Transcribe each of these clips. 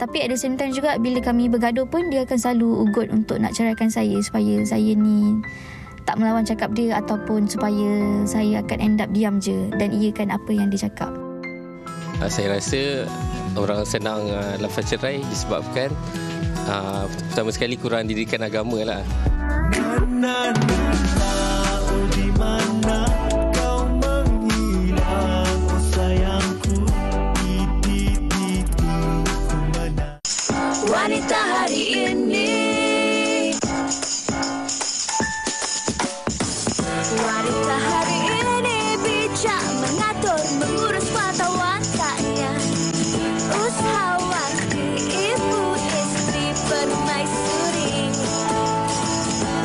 Tapi at the same time juga bila kami bergaduh pun dia akan selalu ugut untuk nak ceraikan saya supaya saya ni tak melawan cakap dia ataupun supaya saya akan end up diam je dan iakan apa yang dia cakap. Saya rasa orang senang lafaz cerai disebabkan pertama sekali kurang didikan agama lah. Di mana kau menghilang, oh sayangku, titik-titik mana. Wanita hari ini, wanita hari ini bijak mengatur, mengurus mata wantanya, usahawanti, ibu istri permaisuri.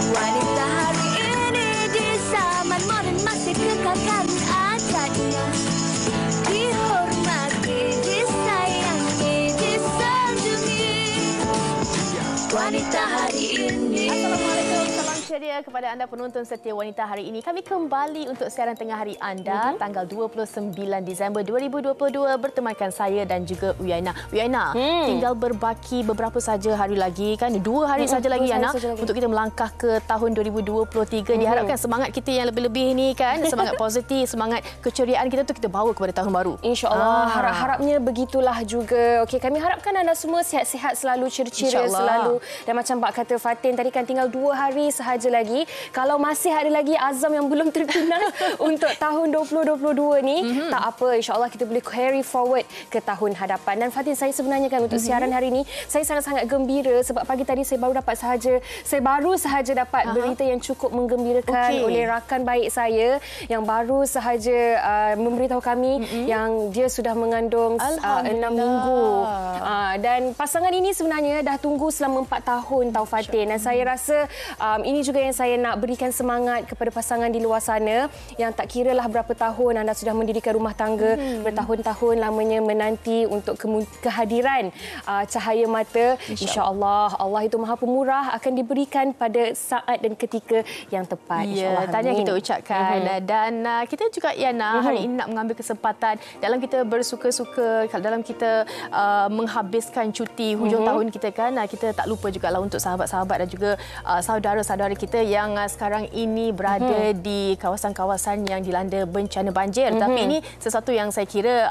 Wanita hari ini di zaman modern masih kekalkan adatnya, dihormati, disayangi, disanjungi. Wanita hari ini. Assalamualaikum, salam ceria kepada anda penonton setia Wanita hari ini. Kami kembali untuk siaran tengah hari anda tanggal 29 Disember 2022 bertemankan saya dan juga Uyaina. Uyaina, tinggal berbaki beberapa saja hari lagi kan? 2 hari saja lagi Yana untuk kita melangkah ke tahun 2023. Diharapkan semangat kita yang lebih-lebih ni kan, semangat positif, semangat keceriaan kita tu kita bawa kepada tahun baru. InsyaAllah, harap-harapnya begitulah juga. Okey, kami harapkan anda semua sihat-sihat selalu, ceria-ceria selalu. Dan macam Mbak kata Fatin tadi kan tinggal 2 hari sahaja lagi. Kalau masih ada lagi azam yang belum tertunas untuk tahun 2022 ni, tak apa, insyaAllah kita boleh carry forward ke tahun hadapan. Dan Fatin, saya sebenarnya kan untuk siaran hari ini, saya sangat-sangat gembira sebab pagi tadi saya baru sahaja dapat berita yang cukup menggembirakan oleh rakan baik saya yang baru sahaja memberitahu kami yang dia sudah mengandung 6 minggu. Dan pasangan ini sebenarnya dah tunggu selama 4 tahun tau Fatin. Dan saya rasa ini juga yang saya nak berikan semangat kepada pasangan di luar sana yang tak kira lah berapa tahun anda sudah mendirikan rumah tangga, bertahun-tahun lamanya menanti untuk kehadiran cahaya mata. InsyaAllah Allah itu Maha Pemurah akan diberikan pada saat dan ketika yang tepat. Ya, tanya kita ucapkan. Dan kita juga Yana hari ini nak mengambil kesempatan dalam kita bersuka-suka, dalam kita menghabiskan cuti hujung tahun kita kan, kita tak lupa juga lah untuk sahabat-sahabat dan juga saudara-saudara kita yang sekarang ini berada di kawasan-kawasan yang dilanda bencana banjir. Tapi ini sesuatu yang saya kira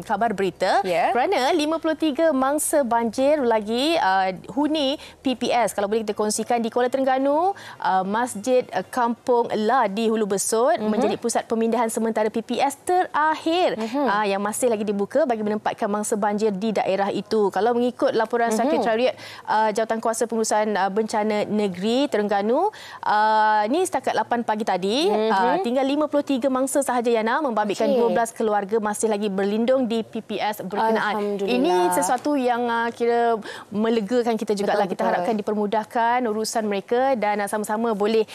kabar berita kerana 53 mangsa banjir lagi huni PPS. Kalau boleh kita kongsikan di Kuala Terengganu, Masjid Kampung La di Hulu Besut menjadi pusat pemindahan sementara PPS terakhir yang masih lagi dibuka bagi menempatkan mangsa banjir di daerah itu. Kalau mengikut laporan Sekretariat Jawatankuasa Pengurusan Bencana Negeri Terengganu, ni setakat 8 pagi tadi, tinggal 53 mangsa sahaja Yana, membabitkan 12 keluarga masih lagi berlindung di PPS berkenaan. Ini sesuatu yang kira melegakan kita jugalah. Kita harapkan dipermudahkan urusan mereka dan sama-sama boleh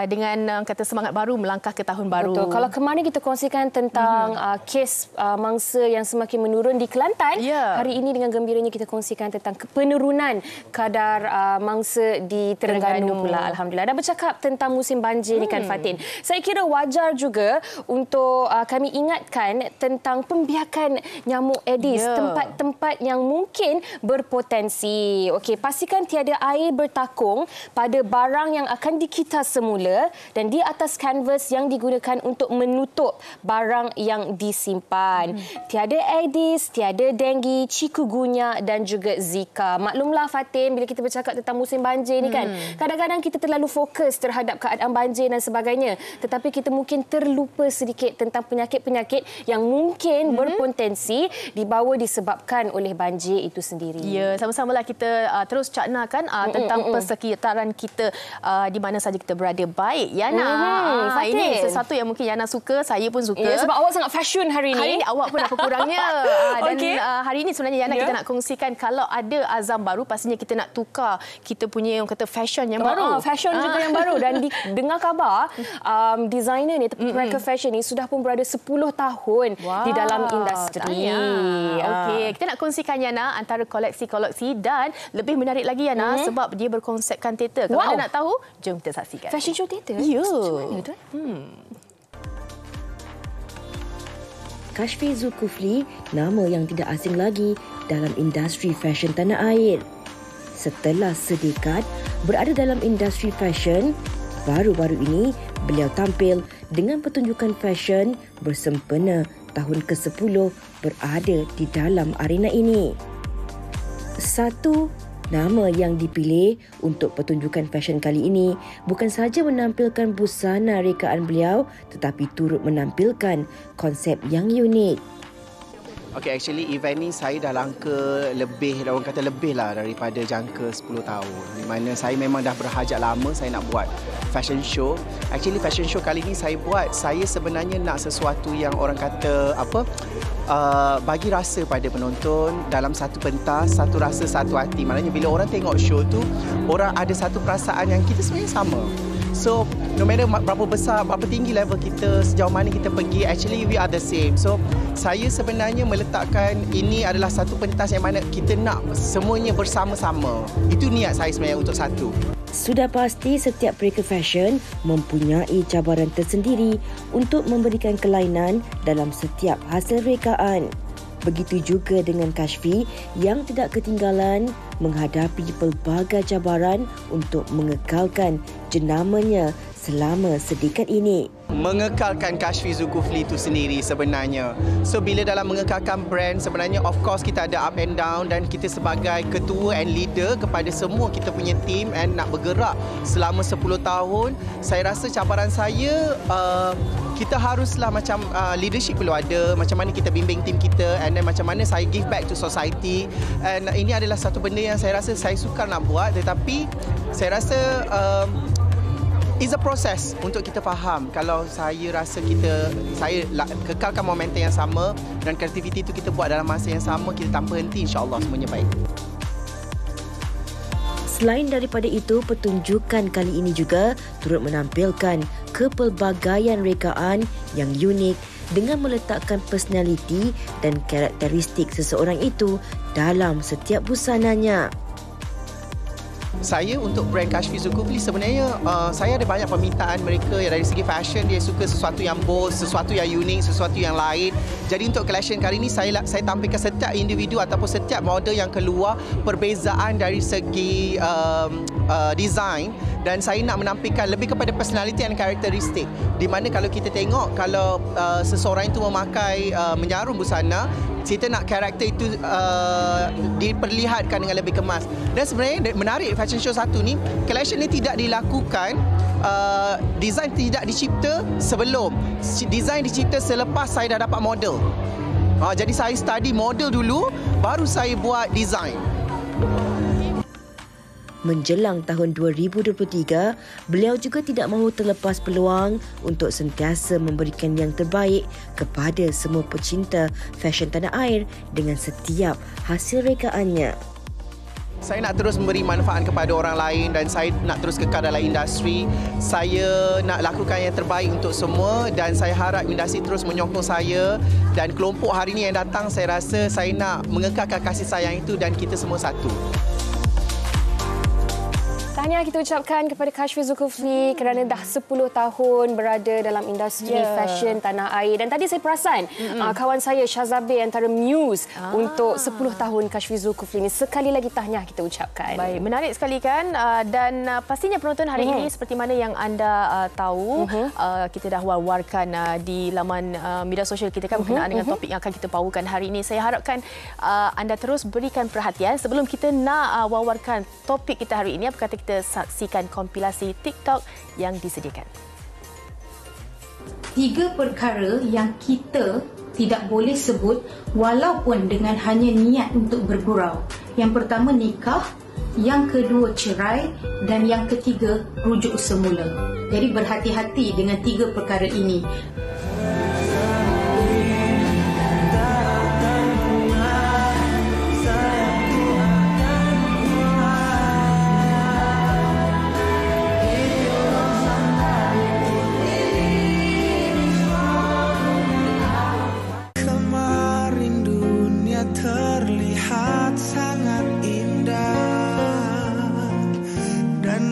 dengan kata semangat baru melangkah ke tahun baru. Betul. Kalau kemarin kita kongsikan tentang kes mangsa yang semakin menurun di Kelantan, hari ini dengan gembiranya kita kongsikan tentang penurunan kadar mangsa di Terengganu pula. Alhamdulillah. Dan bercakap tentang musim banjir ni kan Fatin, saya kira wajar juga untuk kami ingatkan tentang pembiakan nyamuk Aedes, tempat-tempat yang mungkin berpotensi. Okey, pastikan tiada air bertakung pada barang yang akan dikitas semula dan di atas kanvas yang digunakan untuk menutup barang yang disimpan. Tiada Aedes, tiada denggi, chikungunya dan juga Zika. Maklumlah Fatin, bila kita bercakap tentang musim banjir ni kan, kadang-kadang kita terlalu fokus terhadap keadaan banjir dan sebagainya, tetapi kita mungkin terlupa sedikit tentang penyakit-penyakit yang mungkin berpotensi dibawa disebabkan oleh banjir itu sendiri. Ya, sama-samalah kita terus caknakan tentang persekitaran kita di mana saja kita berada. Baik, Yana. Ini sesuatu yang mungkin Yana suka, saya pun suka. Ya, sebab awak sangat fashion hari ini. Hari ini awak pun apa kurangnya. Dan hari ini sebenarnya Yana kita nak kongsikan kalau ada azam baru, pastinya kita nak tukar kita punya yang kata fashion yang baru. Fashion juga yang baru. Dan dengar kabar designer ni, mereka fashion ni sudah pun berada 10 tahun di dalam industri. Okey, kita nak kongsikan Yana antara koleksi-koleksi dan lebih menarik lagi Yana sebab dia berkonsepkan teater. Kalau anda nak tahu, jom kita saksikan. Fashion show teater? Ya. Macam mana tu? Kashfi Zulkifli, nama yang tidak asing lagi dalam industri fashion tanah air. Setelah sedekad berada dalam industri fashion, baru-baru ini beliau tampil dengan pertunjukan fashion bersempena tahun ke-10 berada di dalam arena ini. Satu nama yang dipilih untuk pertunjukan fashion kali ini bukan sahaja menampilkan busana rekaan beliau tetapi turut menampilkan konsep yang unik. Okay, actually event ni saya dah langka lebih, orang kata lebih lah daripada jangka 10 tahun. Di mana saya memang dah berhajat lama saya nak buat fashion show. Actually fashion show kali ni saya buat, saya sebenarnya nak sesuatu yang orang kata bagi rasa pada penonton dalam satu pentas, satu rasa, satu hati. Maknanya bila orang tengok show tu, orang ada satu perasaan yang kita sebenarnya sama. So, no matter berapa besar, berapa tinggi level kita, sejauh mana kita pergi, actually we are the same. So, saya sebenarnya meletakkan ini adalah satu pentas yang mana kita nak semuanya bersama-sama. Itu niat saya sebenarnya untuk satu. Sudah pasti setiap mereka fashion mempunyai cabaran tersendiri untuk memberikan kelainan dalam setiap hasil rekaan. Begitu juga dengan Kashfi yang tidak ketinggalan menghadapi pelbagai cabaran untuk mengekalkan jenamanya selama sedekad ini. Mengekalkan Kashfi Zulkifli itu sendiri sebenarnya. So bila dalam mengekalkan brand sebenarnya of course kita ada up and down dan kita sebagai ketua and leader kepada semua kita punya team and nak bergerak selama 10 tahun, saya rasa cabaran saya kita haruslah macam leadership perlu ada, macam mana kita bimbing team kita and then macam mana saya give back to society, and ini adalah satu benda yang saya rasa saya suka nak buat, tetapi saya rasa it's a process untuk kita faham. Kalau saya rasa saya kekalkan momentum yang sama dan kreativiti itu kita buat dalam masa yang sama, kita tanpa henti, insya-Allah semuanya baik. Selain daripada itu, pertunjukan kali ini juga turut menampilkan kepelbagaian rekaan yang unik dengan meletakkan personaliti dan karakteristik seseorang itu dalam setiap busananya. Saya untuk brand Kashfi Zulkifli sebenarnya saya ada banyak permintaan mereka yang dari segi fashion dia suka sesuatu yang bold, sesuatu yang unik, sesuatu yang lain. Jadi untuk collection kali ini saya tampilkan setiap individu ataupun setiap model yang keluar perbezaan dari segi design, dan saya nak menampilkan lebih kepada personality dan karakteristik. Di mana kalau kita tengok kalau seseorang itu memakai menyarum busana, kita nak karakter itu diperlihatkan dengan lebih kemas. Dan sebenarnya menarik fashion show satu ni, collection ni tidak dilakukan, design tidak dicipta sebelum, design dicipta selepas saya dah dapat model. Jadi saya study model dulu, baru saya buat design. Menjelang tahun 2023, beliau juga tidak mahu terlepas peluang untuk sentiasa memberikan yang terbaik kepada semua pecinta fashion tanah air dengan setiap hasil rekaannya. Saya nak terus memberi manfaat kepada orang lain dan saya nak terus kekal dalam industri. Saya nak lakukan yang terbaik untuk semua dan saya harap industri terus menyokong saya, dan kelompok hari ini yang datang, saya rasa saya nak mengekalkan kasih sayang itu dan kita semua satu. Tahniah kita ucapkan kepada Kashfi Zulkifli kerana dah 10 tahun berada dalam industri fashion tanah air. Dan tadi saya perasan kawan saya Syazabir antara Muse untuk 10 tahun Kashfi Zulkifli ini. Sekali lagi tahniah kita ucapkan. Baik, menarik sekali kan, dan pastinya penonton hari ini seperti mana yang anda tahu, kita dah war-warkan di laman media sosial kita kan berkenaan dengan topik yang akan kita bawakan hari ini. Saya harapkan anda terus berikan perhatian sebelum kita nak war-warkan topik kita hari ini. Apa kata kita saksikan kompilasi TikTok yang disediakan. 3 perkara yang kita tidak boleh sebut walaupun dengan hanya niat untuk bergurau. Yang pertama nikah, yang kedua cerai, dan yang ketiga rujuk semula. Jadi berhati-hati dengan 3 perkara ini.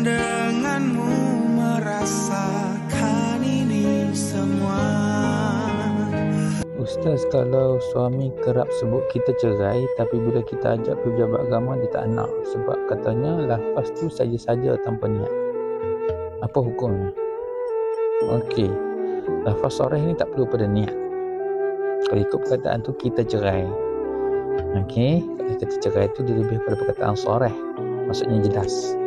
Denganmu merasakan ini semua. Ustaz, kalau suami kerap sebut kita cerai, tapi bila kita ajak pergi pejabat agama, dia tak nak. Sebab katanya lafaz tu saja-saja tanpa niat. Apa hukumnya? Okey, lafaz soreh ni tak perlu pada niat. Kalau ikut perkataan tu, kita cerai. Okey, kalau kita cerai tu dia lebih pada perkataan soreh. Maksudnya jelas.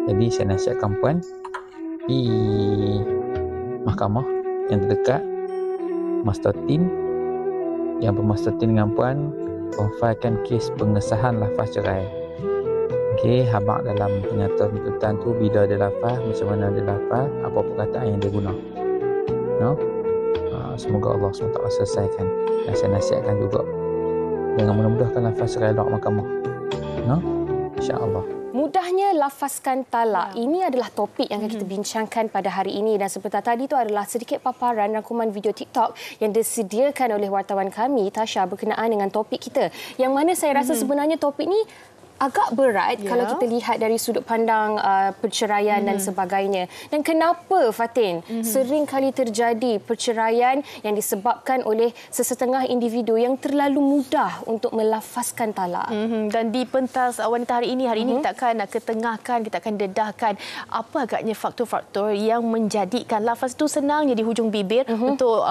Jadi saya nasihatkan puan di mahkamah yang terdekat, master team yang bermaster team dengan puan memfailkan kes pengesahan lafaz cerai. Okey, habaq dalam penyataan tuntutan tu bila ada lafaz, macam mana ada lafaz, apa perkataan yang dia guna. No? Semoga Allah SWT selesaikan. Dan saya nasihatkan juga dengan mudah-mudahkan lafaz cerai luar mahkamah. No? InsyaAllah. Mudahnya lafazkan talak. Ini adalah topik yang kita bincangkan pada hari ini, dan sebentar tadi itu adalah sedikit paparan rangkuman video TikTok yang disediakan oleh wartawan kami Tasha berkenaan dengan topik kita. Yang mana saya rasa sebenarnya topik ni agak berat kalau kita lihat dari sudut pandang perceraian dan sebagainya. Dan kenapa, Fatin, sering kali terjadi perceraian yang disebabkan oleh sesetengah individu yang terlalu mudah untuk melafazkan talak. Dan di pentas wanita hari ini kita akan ketengahkan, kita akan dedahkan apa agaknya faktor-faktor yang menjadikan lafaz itu senang di hujung bibir untuk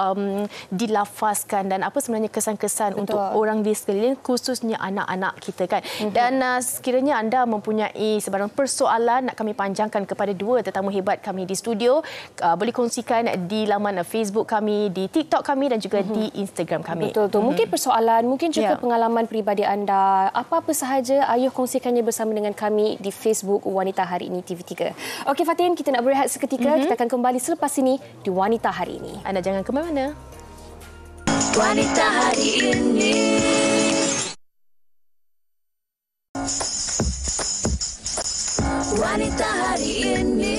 dilafazkan, dan apa sebenarnya kesan-kesan untuk orang di sekeliling, khususnya anak-anak kita kan. Dan sekiranya anda mempunyai sebarang persoalan nak kami panjangkan kepada dua tetamu hebat kami di studio, boleh kongsikan di laman Facebook kami, di TikTok kami dan juga di Instagram kami. Betul. Mungkin persoalan, mungkin juga pengalaman peribadi anda, apa-apa sahaja, ayuh kongsikannya bersama dengan kami di Facebook Wanita Hari Ini TV3. Okey Fatin, kita nak berehat seketika. Kita akan kembali selepas ini di Wanita Hari Ini. Anda jangan ke mana-mana. Wanita Hari Ini. Wanita Hari Ini.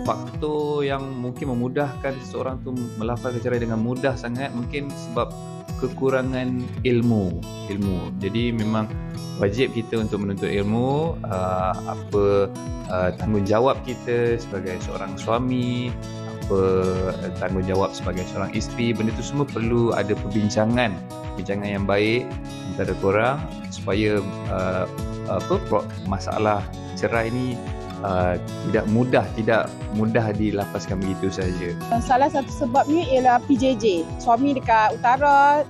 Faktor yang mungkin memudahkan seseorang tu melafazkan cerai dengan mudah sangat mungkin sebab kekurangan ilmu. Jadi memang wajib kita untuk menuntut ilmu, apa tanggungjawab kita sebagai seorang suami, apa tanggungjawab sebagai seorang isteri. Benda tu semua perlu ada perbincangan yang baik antara korang supaya masalah cerai ni tidak mudah dilafazkan begitu saja. Salah satu sebabnya ialah PJJ. Suami dekat utara,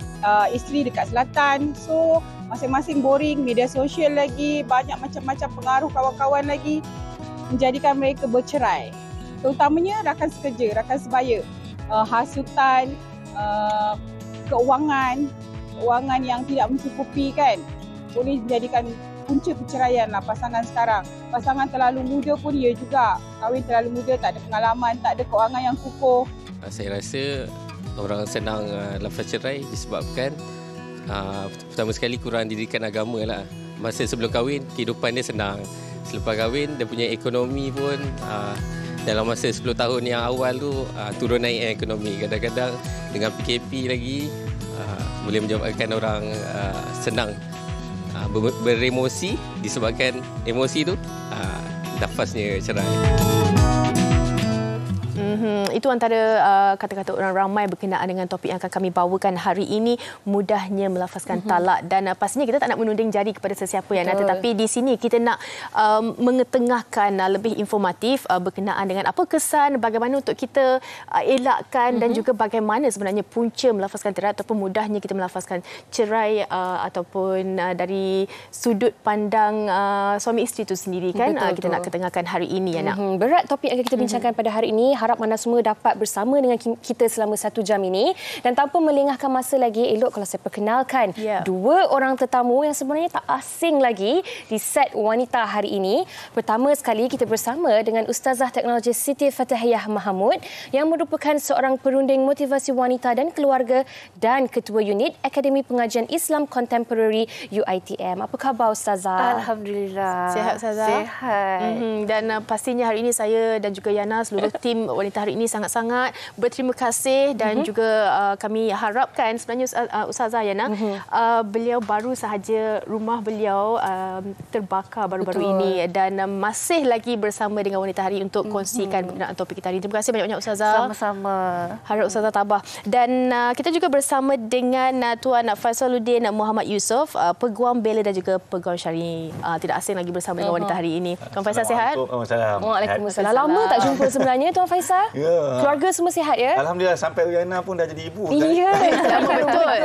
isteri dekat selatan. So masing-masing boring, media sosial lagi, banyak macam-macam pengaruh kawan-kawan lagi menjadikan mereka bercerai. Terutamanya rakan sekerja, rakan sebaya, hasutan, keuangan yang tidak mencukupi kan, boleh menjadikan punca perceraian lah pasangan sekarang. Pasangan terlalu muda pun ia juga. Kahwin terlalu muda, tak ada pengalaman, tak ada keuangan yang kukuh. Saya rasa orang senang lafaz cerai disebabkan pertama sekali kurang didikan agama lah. Masa sebelum kahwin, kehidupan dia senang. Selepas kahwin, dia punya ekonomi pun dalam masa 10 tahun yang awal tu turun naik ekonomi. Kadang-kadang dengan PKP lagi boleh menyebabkan orang senang beremosi, disebabkan emosi tu lafaznya cerai. Itu antara kata-kata orang ramai berkenaan dengan topik yang akan kami bawakan hari ini, mudahnya melafazkan talak. Dan pastinya kita tak nak menuding jari kepada sesiapa yang nak, tetapi di sini kita nak mengetengahkan lebih informatif berkenaan dengan apa kesan, bagaimana untuk kita elakkan dan juga bagaimana sebenarnya punca melafazkan cerai ataupun mudahnya kita melafazkan cerai ataupun dari sudut pandang suami isteri itu sendiri kan. Kita nak ketengahkan hari ini ya nak. Berat topik yang kita bincangkan pada hari ini. Harap anda semua dapat bersama dengan kita selama 1 jam ini. Dan tanpa melengahkan masa lagi, elok kalau saya perkenalkan dua orang tetamu yang sebenarnya tak asing lagi di set Wanita hari ini. Pertama sekali kita bersama dengan Ustazah Teknologi Siti Fatahiyah Mahamud yang merupakan seorang perunding motivasi wanita dan keluarga dan Ketua Unit Akademi Pengajian Islam Contemporary UITM. Apa khabar Ustazah? Alhamdulillah. Sihat Ustazah? Sihat. Dan pastinya hari ini saya dan juga Yana, seluruh tim wanita hari ini sangat-sangat berterima kasih dan juga kami harapkan sebenarnya Ustazah Yana, beliau baru sahaja rumah beliau terbakar baru-baru ini dan masih lagi bersama dengan wanita hari untuk kongsikan berkenaan topik kita hari ini. Terima kasih banyak-banyak Ustazah. Sama-sama. Harap Ustazah tabah. Dan kita juga bersama dengan Tuan Faisaluddin Muhammad Yusof, Peguam Bela dan juga Peguam Syar'i. Tidak asing lagi bersama dengan wanita hari ini. Tuan Faisal sihat? Waalaikumsalam. Lama tak jumpa sebenarnya Tuan Faisal. Ya. Keluarga semua sihat ya? Alhamdulillah, sampai Uyana pun dah jadi ibu. Ya, betul.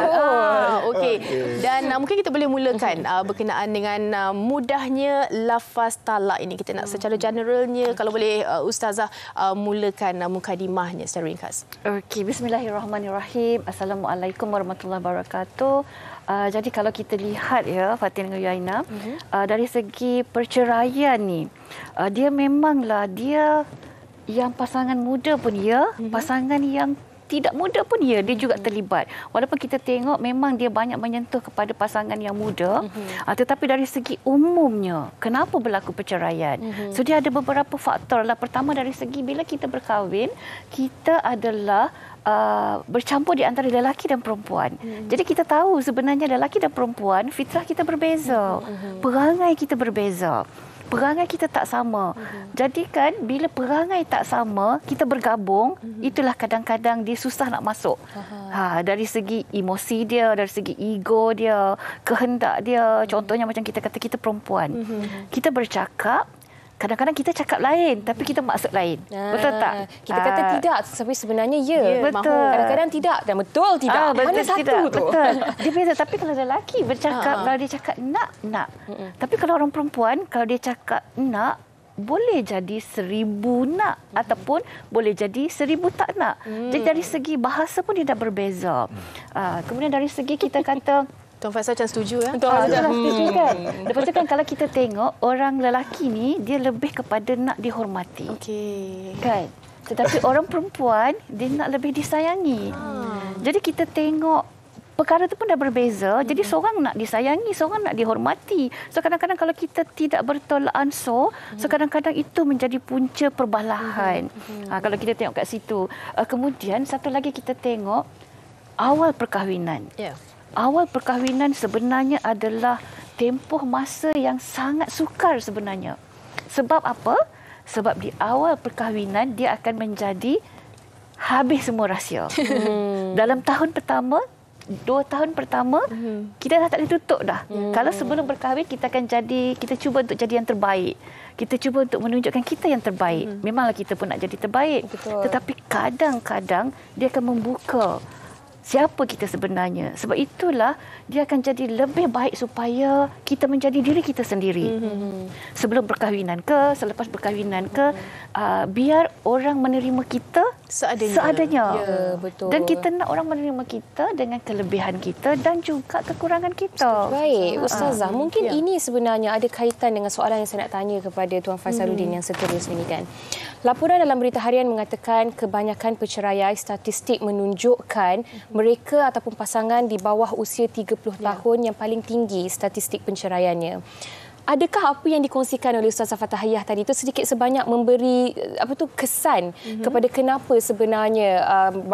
Okey. Dan mungkin kita boleh mulakan berkenaan dengan mudahnya lafaz talak ini. Kita nak secara generalnya, kalau boleh Ustazah mulakan mukadimahnya secara ringkas. Okey, bismillahirrahmanirrahim. Assalamualaikum warahmatullahi wabarakatuh. Jadi kalau kita lihat ya Fatin dengan Yuaina, dari segi perceraian ni, dia memanglah dia yang pasangan muda pun ya, pasangan yang tidak muda pun ya, dia juga terlibat. Walaupun kita tengok memang dia banyak menyentuh kepada pasangan yang muda, tetapi dari segi umumnya, kenapa berlaku perceraian? So dia ada beberapa faktor lah. Pertama dari segi bila kita berkahwin, kita adalah bercampur di antara lelaki dan perempuan. Jadi kita tahu sebenarnya lelaki dan perempuan fitrah kita berbeza. Perangai kita berbeza. Perangai kita tak sama. Jadi kan bila perangai tak sama, kita bergabung, itulah kadang-kadang dia susah nak masuk. Dari segi emosi dia, dari segi ego dia, kehendak dia. Contohnya macam kita kata kita perempuan. Kita bercakap, kadang-kadang kita cakap lain tapi kita maksud lain. Betul tak? Kita kata tidak tapi sebenarnya ya. Betul. Kadang-kadang tidak dan betul tidak. Mana satu tidak. tu? Betul. Dia beza. Tapi kalau lelaki bercakap, kalau dia cakap nak. Tapi kalau orang perempuan, kalau dia cakap nak, boleh jadi 1000 nak ataupun boleh jadi 1000 tak nak. Jadi dari segi bahasa pun dia dah berbeza. Kemudian dari segi kita kata Tuan Faisal macam setuju ya? Setuju kan? Lepas tu kan kalau kita tengok orang lelaki ni dia lebih kepada nak dihormati. Okey. Kan? Tetapi orang perempuan dia nak lebih disayangi. Jadi kita tengok perkara tu pun dah berbeza. Jadi seorang nak disayangi, seorang nak dihormati. So kadang-kadang kalau kita tidak bertolak ansur, so kadang-kadang itu menjadi punca perbalahan. Kalau kita tengok kat situ. Kemudian satu lagi kita tengok awal perkahwinan. Awal perkahwinan sebenarnya adalah tempoh masa yang sangat sukar sebenarnya. Sebab apa? Sebab di awal perkahwinan dia akan menjadi habis semua rahsia. Dalam tahun pertama, 2 tahun pertama, kita dah tak boleh tutup dah. Kalau sebelum berkahwin kita cuba untuk jadi yang terbaik. Kita cuba untuk menunjukkan kita yang terbaik. Memanglah kita pun nak jadi terbaik. Tetapi kadang-kadang dia akan membuka siapa kita sebenarnya. Sebab itulah dia akan jadi lebih baik supaya kita menjadi diri kita sendiri. Sebelum perkahwinan ke, selepas perkahwinan ke, biar orang menerima kita seadanya. Ya, betul. Dan kita nak orang menerima kita dengan kelebihan kita dan juga kekurangan kita. Baik, Ustazah, mungkin ini sebenarnya ada kaitan dengan soalan yang saya nak tanya kepada Tuan Faisaluddin yang seterusnya ni kan. Laporan dalam berita harian mengatakan kebanyakan perceraian statistik menunjukkan mereka ataupun pasangan di bawah usia 30 tahun yang paling tinggi statistik penceraiannya. Adakah apa yang dikongsikan oleh Ustazah Fatahiyah tadi itu sedikit sebanyak memberi kesan kepada kenapa sebenarnya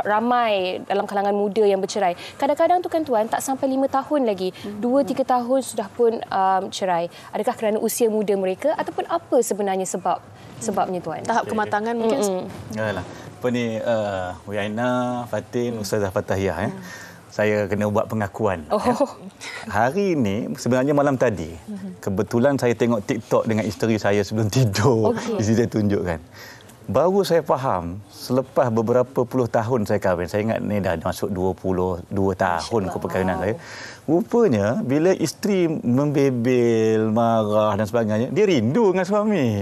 ramai dalam kalangan muda yang bercerai. Kadang-kadang tu kan Tuan tak sampai 5 tahun lagi, 2-3 tahun sudah pun cerai. Adakah kerana usia muda mereka ataupun apa sebenarnya sebabnya Tuan? Tahap kematangan mungkin. Yalah. Apa ni Uyaina, Fatin, Ustazah Fatahiyah saya kena buat pengakuan. Hari ini sebenarnya malam tadi kebetulan saya tengok TikTok dengan isteri saya sebelum tidur. Isteri saya tunjukkan. Baru saya faham selepas beberapa puluh tahun saya kahwin. Saya ingat ni dah masuk 22 tahun ke perkahwinan saya. Rupanya bila isteri membebel, marah dan sebagainya, dia rindu dengan suami.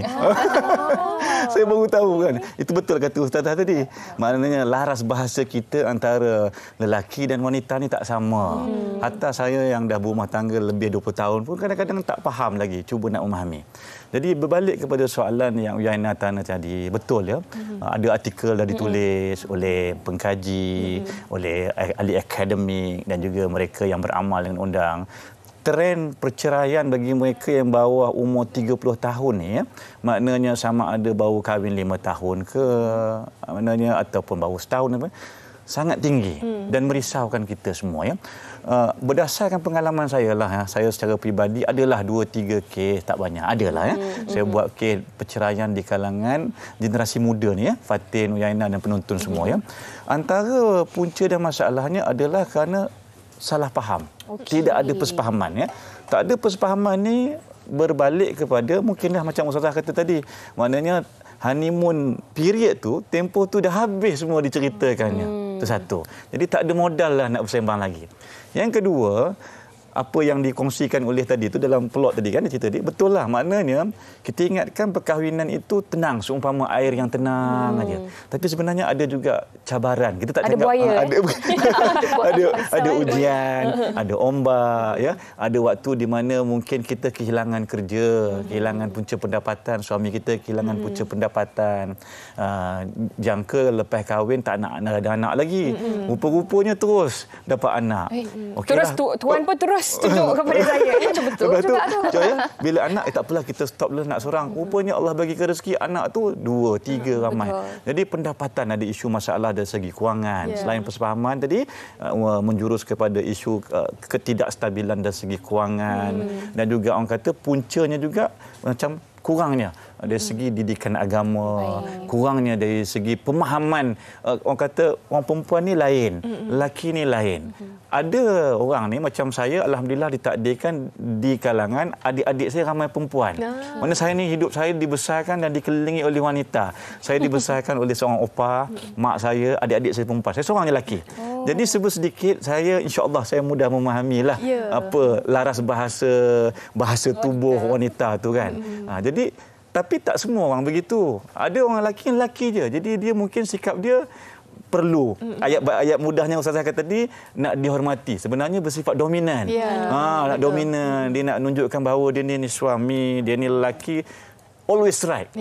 Saya baru tahu kan. Itu betul kata Ustazah tadi. Maknanya laras bahasa kita antara lelaki dan wanita ni tak sama. Hatta saya yang dah berumah tangga lebih 20 tahun pun kadang-kadang tak faham lagi. Cuba nak memahami. Jadi berbalik kepada soalan yang Uyaina tanya tadi, betul ya. Ada artikel dah ditulis oleh pengkaji, oleh ahli akademik dan juga mereka yang beramal dengan undang. trend perceraian bagi mereka yang bawah umur 30 tahun ni ya, maknanya sama ada baru kahwin 5 tahun ke maknanya ataupun baru setahun apa, sangat tinggi dan merisaukan kita semua ya. Berdasarkan pengalaman saya lah ya, saya secara peribadi adalah 2-3 kes, tak banyak, adalah ya. Saya buat kes perceraian di kalangan generasi muda ni ya, Fatin, Uyaina dan penonton semua ya. Antara punca dan masalahnya adalah kerana salah faham. Tidak ada persefahaman ya. Tak ada persefahaman ni berbalik kepada mungkinlah macam Ustazah kata tadi. Maknanya honeymoon period tu, tempoh tu dah habis semua diceritakannya. Itu satu. Jadi tak ada modal lah nak bersembang lagi. Yang kedua, apa yang dikongsikan oleh tadi tu dalam plot tadi kan, dia cerita tadi, betul lah, maknanya kita ingatkan perkahwinan itu tenang, seumpama air yang tenang aja. Tapi sebenarnya ada juga cabaran. Kita tak ada buaya. Ada ujian, ada ombak ya, ada waktu di mana mungkin kita kehilangan kerja, kehilangan punca pendapatan, suami kita kehilangan punca pendapatan. Jangka lepas kahwin tak nak ada anak lagi. Rupa-rupanya terus dapat anak. Terus tuan pun terus tunjuk kepada saya. Macam betul juga tu. Bila anak, tak apalah kita stop dulu nak seorang. Rupanya Allah bagi ke rezeki anak tu 2, 3 ramai. Jadi pendapatan ada isu masalah dari segi kewangan. Selain persefahaman tadi, menjurus kepada isu ketidakstabilan dari segi kewangan. Dan juga orang kata puncanya juga macam kurangnya dari segi didikan agama, kurangnya dari segi pemahaman. Orang kata orang perempuan ni lain, lelaki ni lain. Ada orang ni macam saya, alhamdulillah ditakdirkan di kalangan adik-adik saya ramai perempuan. Mana saya ni hidup saya dibesarkan dan dikelilingi oleh wanita. Saya dibesarkan oleh seorang opa, mak saya, adik-adik saya perempuan. Saya seorang lelaki. Jadi sedikit saya insya-Allah saya mudah memahamilah apa laras bahasa tubuh wanita tu kan. Jadi tapi tak semua orang begitu. Ada orang lelaki je. Jadi dia mungkin sikap dia perlu. Ayat mudahnya Ustazah kata tadi, nak dihormati. Sebenarnya bersifat dominan. Nak dominan. Dia nak menunjukkan bahawa dia ni suami, dia ni lelaki. Always right.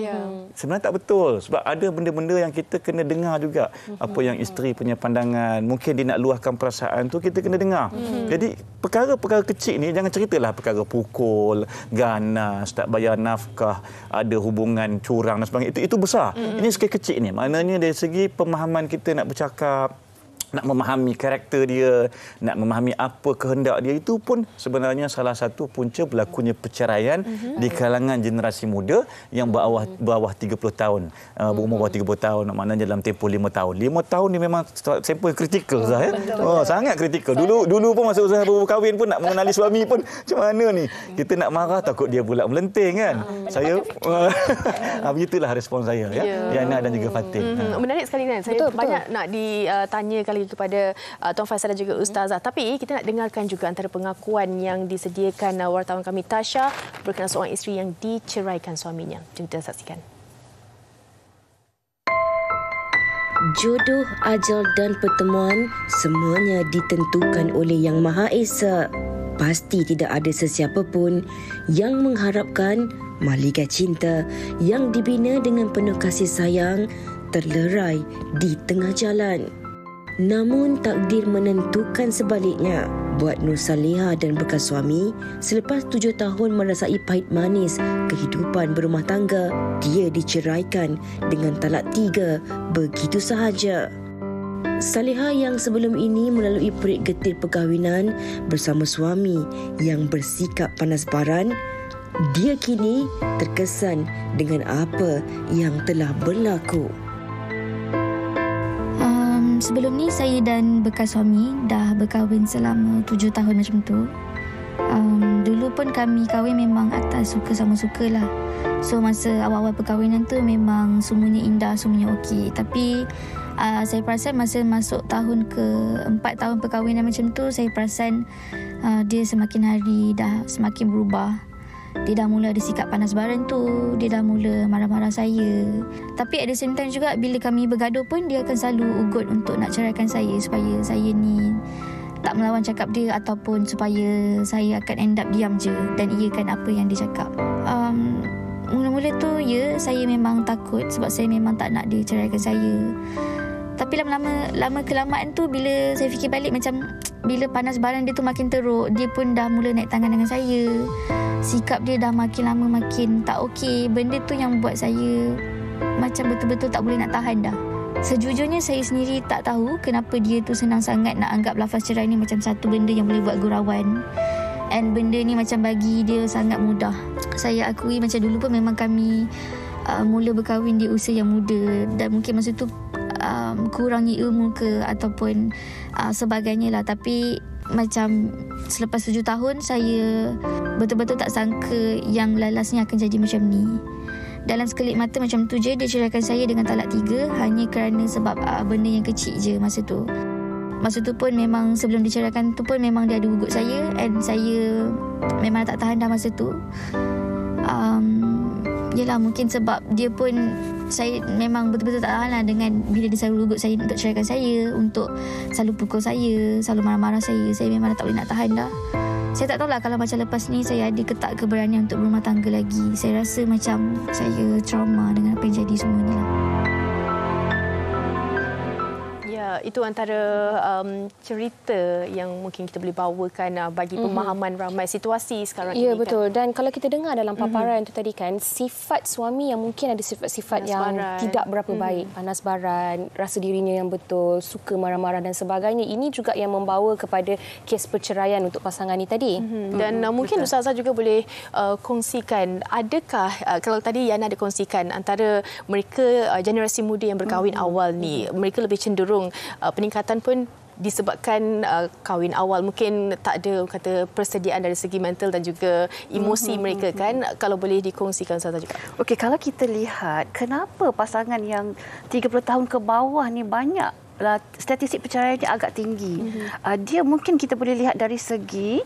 Sebenarnya tak betul. Sebab ada benda-benda yang kita kena dengar juga. Apa yang isteri punya pandangan. Mungkin dia nak luahkan perasaan tu, kita kena dengar. Jadi perkara-perkara kecil ni, jangan ceritalah perkara pukul, ganas, tak bayar nafkah, ada hubungan curang dan sebagainya. Itu besar. Ini sekali kecil ni. Maknanya dari segi pemahaman kita nak bercakap, nak memahami karakter dia, nak memahami apa kehendak dia, itu pun sebenarnya salah satu punca berlakunya perceraian di kalangan generasi muda yang bawah 30 tahun, berumur bawah 30 tahun, maknanya dalam tempoh 5 tahun. 5 tahun ni memang tempoh kritikal Zah, sangat kritikal. Dulu pun masa usaha baru kahwin pun nak mengenali suami pun macam mana ni? Kita nak marah takut dia pula melenting kan. Saya begitulah respon saya ya. Yana dan juga Fatin. Menarik sekali kan. Saya banyak nak ditanya kali kepada Tuan Faisal dan juga Ustazah. Tapi kita nak dengarkan juga antara pengakuan yang disediakan wartawan kami Tasha berkenaan seorang isteri yang diceraikan suaminya. Jom kita saksikan. Jodoh, ajal dan pertemuan semuanya ditentukan oleh Yang Maha Esa. Pasti tidak ada sesiapa pun yang mengharapkan malika cinta yang dibina dengan penuh kasih sayang terlerai di tengah jalan. Namun takdir menentukan sebaliknya buat Nur Saliha dan bekas suami. Selepas 7 tahun merasai pahit manis kehidupan berumah tangga, dia diceraikan dengan talak 3 begitu sahaja. Saliha yang sebelum ini melalui perit getir perkahwinan bersama suami yang bersikap panas baran, dia kini terkesan dengan apa yang telah berlaku. Sebelum ni saya dan bekas suami dah berkahwin selama 7 tahun macam tu. Dulu pun kami kahwin memang atas suka sama suka lah. So masa awal-awal perkahwinan tu memang semuanya indah, semuanya okey. Tapi saya perasan masa masuk tahun ke-4 tahun perkahwinan macam tu, saya perasan dia semakin hari dah semakin berubah. Dia dah mula ada sikap panas baran tu. Dia dah mula marah-marah saya. Tapi at the same time juga, bila kami bergaduh pun dia akan selalu ugut untuk nak ceraikan saya, supaya saya ni tak melawan cakap dia, ataupun supaya saya akan end up diam je dan iakan apa yang dia cakap. Mula-mula tu saya memang takut sebab saya memang tak nak dia ceraikan saya. Tapi lama kelamaan tu bila saya fikir balik macam bila panas baran dia tu makin teruk, dia pun dah mula naik tangan dengan saya. Sikap dia dah makin lama makin tak okey. Benda tu yang buat saya macam betul-betul tak boleh nak tahan dah. Sejujurnya saya sendiri tak tahu kenapa dia tu senang sangat nak anggap lafaz cerai ni macam satu benda yang boleh buat gurauan. And benda ni macam bagi dia sangat mudah. Saya akui macam dulu pun memang kami mula berkahwin di usia yang muda. Dan mungkin masa tu kurangi ilmu ke ataupun sebagainya lah. Tapi macam selepas 7 tahun saya betul-betul tak sangka yang lalasnya akan jadi macam ni. Dalam sekelip mata macam tu je dia ceraikan saya dengan talak 3 hanya kerana sebab benda yang kecil je masa tu. Masa tu pun memang sebelum diceraikan tu pun memang dia ada ugut saya, and saya memang tak tahan dah masa tu. Yelah, mungkin sebab dia pun, saya memang betul-betul tak tahan lah dengan bila dia selalu ugut saya untuk ceraikan saya, untuk selalu pukul saya, selalu marah-marah saya. Saya memang dah tak boleh nak tahan dah. Saya tak tahulah kalau macam lepas ni saya ada ke tak keberanian untuk berumah tangga lagi. Saya rasa macam saya trauma dengan apa yang jadi semua ni lah. Itu antara cerita yang mungkin kita boleh bawakan bagi pemahaman ramai situasi sekarang ini. Ya, betul. Dan kalau kita dengar dalam paparan itu tadi kan, sifat suami yang mungkin ada sifat-sifat yang tidak berapa baik. Panas baran, rasa dirinya yang betul, suka marah-marah dan sebagainya. Ini juga yang membawa kepada kes perceraian untuk pasangan ini tadi. Dan mungkin Ustazah juga boleh kongsikan, adakah, kalau tadi Yana ada kongsikan, antara mereka generasi muda yang berkahwin awal ni, mereka lebih cenderung peningkatan pun disebabkan kahwin awal, mungkin tak ada kata persediaan dari segi mental dan juga emosi mereka kan. Kalau boleh dikongsikan Ustazah juga. Okey, kalau kita lihat kenapa pasangan yang 30 tahun ke bawah ni banyak statistik perceraiannya agak tinggi. Dia mungkin kita boleh lihat dari segi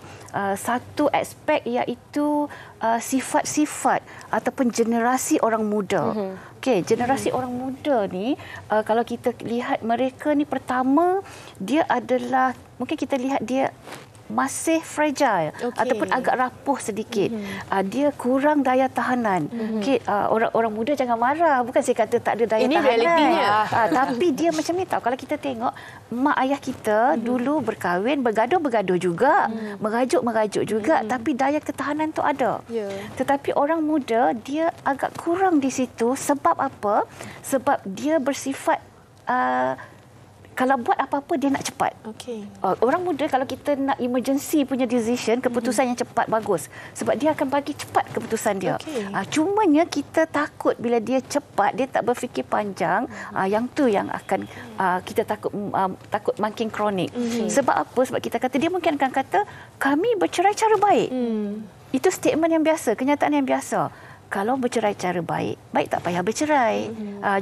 satu aspek, iaitu sifat-sifat ataupun generasi orang muda. Okey, generasi orang muda ni kalau kita lihat mereka ni, pertama dia adalah, mungkin kita lihat dia masih fragile ataupun agak rapuh sedikit. Dia kurang daya tahanan. Okey, orang muda jangan marah, bukan saya kata tak ada daya tahanan. Ini realitinya. Tapi dia macam ni tahu. Kalau kita tengok mak ayah kita dulu berkahwin, bergaduh-bergaduh juga, merajuk-merajuk juga, tapi daya ketahanan tu ada. Tetapi orang muda dia agak kurang di situ. Sebab apa? Sebab dia bersifat kalau buat apa-apa dia nak cepat. Orang muda kalau kita nak emergency punya decision, keputusan yang cepat bagus. Sebab dia akan bagi cepat keputusan dia. Cumanya kita takut bila dia cepat, dia tak berfikir panjang. Yang tu yang akan kita takut makin kronik. Sebab apa? Sebab kita kata, dia mungkin akan kata kami bercerai cara baik. Itu statement yang biasa, kenyataan yang biasa. Kalau bercerai cara baik, baik tak payah bercerai.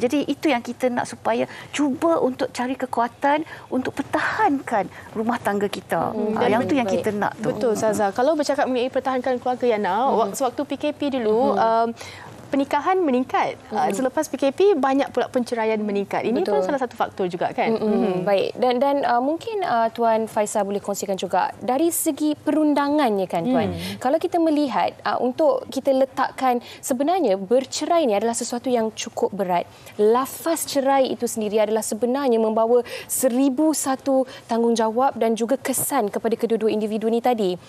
Jadi itu yang kita nak, supaya cuba untuk cari kekuatan untuk pertahankan rumah tangga kita. Yang tu yang kita nak tu. Betul, Ustazah. Kalau bercakap mengenai pertahankan keluarga, Yana, sewaktu PKP dulu, pernikahan meningkat. Selepas PKP banyak pula penceraian meningkat. Ini pun salah satu faktor juga kan. Baik. Dan mungkin Tuan Faisal boleh kongsikan juga dari segi perundangannya kan Tuan. Kalau kita melihat untuk kita letakkan, sebenarnya bercerai ini adalah sesuatu yang cukup berat. Lafaz cerai itu sendiri adalah sebenarnya membawa 1001 tanggungjawab dan juga kesan kepada kedua-dua individu ini tadi.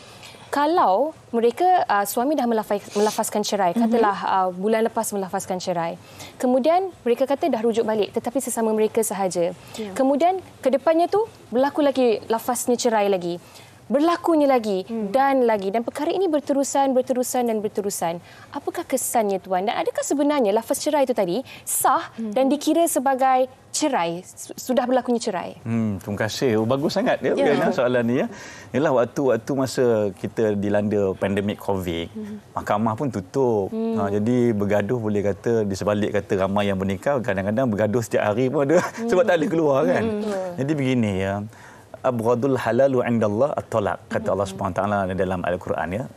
Kalau mereka, suami dah melafazkan cerai, katalah bulan lepas melafazkan cerai. Kemudian mereka kata dah rujuk balik, tetapi sesama mereka sahaja. Kemudian ke depannya tu berlaku lagi lafaznya cerai lagi. Berlakunya lagi dan lagi. Dan perkara ini berterusan. Apakah kesannya Tuan? Dan adakah sebenarnya lafaz cerai itu tadi sah dan dikira sebagai cerai? Sudah berlakunya cerai? Terima kasih. Bagus sangat soalan ni. Ialah waktu masa kita dilanda pandemik COVID, mahkamah pun tutup. Jadi bergaduh, boleh kata di sebalik kata ramai yang bernikah, kadang-kadang bergaduh setiap hari pun ada sebab tak boleh keluar kan. Jadi begini abghadul halalu indallah at-talaq, kata Allah SWT dalam Al-Quran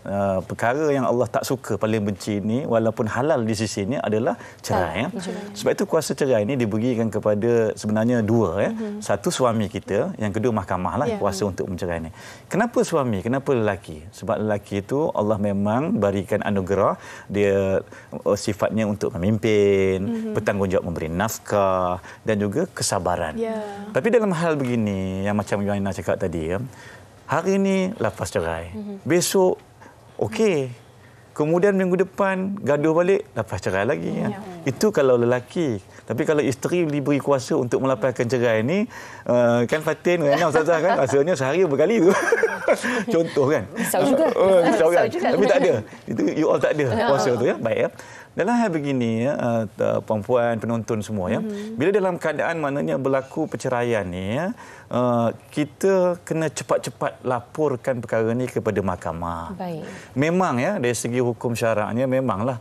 perkara yang Allah tak suka, paling benci ni walaupun halal di sisi ni adalah cerai Sebab itu kuasa cerai ni diberikan kepada sebenarnya dua Satu suami kita, yang kedua mahkamah lah kuasa untuk mencerai ni. Kenapa suami? Kenapa lelaki? Sebab lelaki itu Allah memang berikan anugerah, dia sifatnya untuk memimpin, bertanggungjawab memberi nafkah dan juga kesabaran. Tapi dalam hal begini yang macam Yana cakap tadi, hari ni lafaz cerai. Besok okey. Kemudian minggu depan gaduh balik, lepas cerai lagi. Itu kalau lelaki. Tapi kalau isteri diberi kuasa untuk melafazkan cerai ni, kan Fatin, Ustazah kan, rasanya sehari berkali tu. Contoh kan. Risau juga. Risau kan. Tapi tak ada. Itu you all tak ada kuasa tu ya. Baik ya. Dalam hal begini ya, perempuan, penonton semua ya. Bila dalam keadaan maknanya berlaku perceraian ni ya, kita kena cepat-cepat laporkan perkara ni kepada mahkamah. Baik. Memang ya dari segi hukum syaraknya memanglah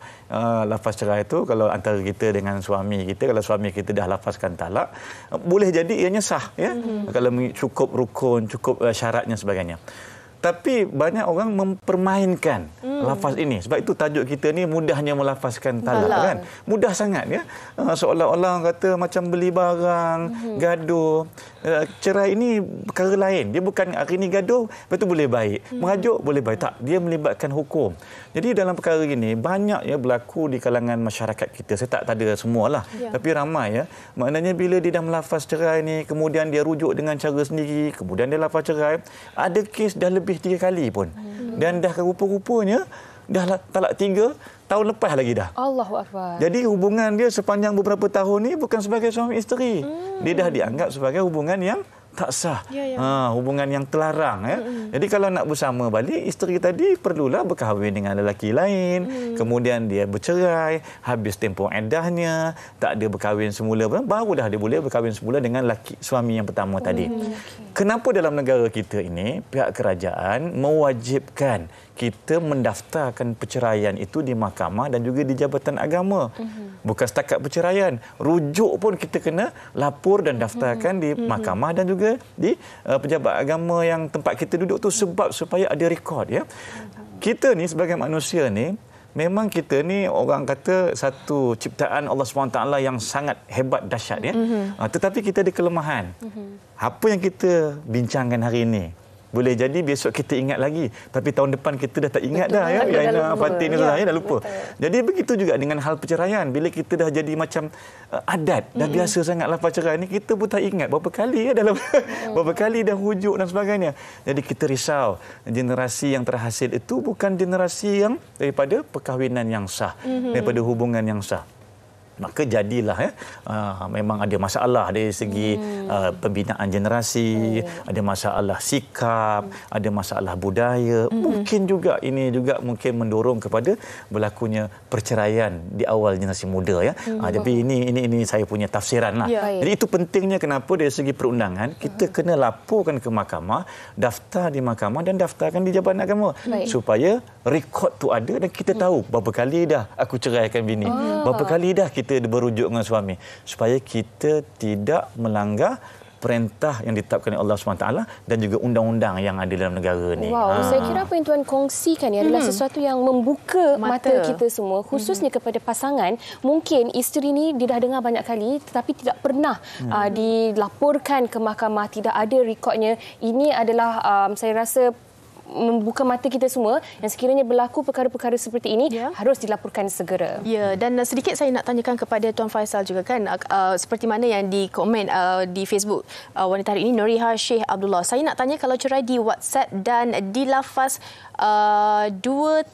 lafaz cerai itu kalau antara kita dengan suami kita, kalau suami kita dah lafazkan talak, boleh jadi ianya sah ya. Kalau cukup rukun, cukup syaratnya sebagainya. Tapi banyak orang mempermainkan lafaz ini. Sebab itu tajuk kita ni mudahnya melafazkan talak kan. Mudah sangat ya. Seolah-olah kata macam beli barang, gaduh. Cerai ini perkara lain. Dia bukan hari ini gaduh, lepas tu boleh baik. Merajuk boleh baik. Tak, dia melibatkan hukum. Jadi dalam perkara ini banyak ya berlaku di kalangan masyarakat kita. Saya tak ada semualah. Tapi ramai ya. Maknanya bila dia dah melafaz cerai ni, kemudian dia rujuk dengan cara sendiri, kemudian dia lafaz cerai, ada kes dah lebih 3 kali pun. Dan dah rupa-rupanya dah talak 3 tahun lepas lagi dah. Allahu Akbar. Jadi hubungan dia sepanjang beberapa tahun ni bukan sebagai suami isteri. Dia dah dianggap sebagai hubungan yang tak sah. Hubungan yang terlarang ya. Jadi kalau nak bersama balik, isteri tadi perlulah berkahwin dengan lelaki lain, kemudian dia bercerai, habis tempoh iddahnya, tak ada berkahwin semula, baru dah dia boleh berkahwin semula dengan suami yang pertama tadi. Kenapa dalam negara kita ini pihak kerajaan mewajibkan kita mendaftarkan perceraian itu di mahkamah dan juga di Jabatan Agama? Bukan setakat perceraian, rujuk pun kita kena lapor dan daftarkan di mahkamah dan juga di pejabat agama yang tempat kita duduk tu, sebab supaya ada rekod ya. Kita ni sebagai manusia ni, memang kita ni orang kata satu ciptaan Allah SWT yang sangat hebat, dahsyat ya. Tetapi kita ada kelemahan. Apa yang kita bincangkan hari ini, boleh jadi besok kita ingat lagi, tapi tahun depan kita dah tak ingat dah ya. Yaina Fatin ni dah lupa. Jadi begitu juga dengan hal perceraian. Bila kita dah jadi macam adat, dah biasa sangat lafaz cerai ni, kita pun tak ingat berapa kali ya dalam berapa kali dah rujuk dan sebagainya. Jadi kita risau generasi yang terhasil itu bukan generasi yang daripada perkahwinan yang sah, daripada hubungan yang sah. Maka jadilah ya, memang ada masalah dari segi pembinaan generasi, ada masalah sikap, ada masalah budaya. Mungkin juga ini juga mungkin mendorong kepada berlakunya perceraian di awal generasi muda ya. Tapi ini saya punya tafsiran lah. Jadi itu pentingnya kenapa dari segi perundangan kita kena laporkan ke mahkamah, daftar di mahkamah dan daftarkan di Jabatan Agama supaya rekod tu ada dan kita tahu berapa kali dah aku ceraikan bini, berapa kali dah kita berujuk dengan suami, supaya kita tidak melanggar perintah yang ditetapkan oleh Allah SWT dan juga undang-undang yang ada dalam negara ni. Saya kira apa yang Tuan kongsikan adalah sesuatu yang membuka mata kita semua, khususnya kepada pasangan. Mungkin isteri ni dia dah dengar banyak kali tetapi tidak pernah dilaporkan ke mahkamah, tidak ada rekodnya. Ini adalah saya rasa membuka mata kita semua yang sekiranya berlaku perkara-perkara seperti ini harus dilaporkan segera. Ya, dan sedikit saya nak tanyakan kepada Tuan Faisal juga kan, seperti mana yang dikomen di Facebook wanita hari ini, Nuriha Sheikh Abdullah. Saya nak tanya, kalau cerai di WhatsApp dan dilafaz 2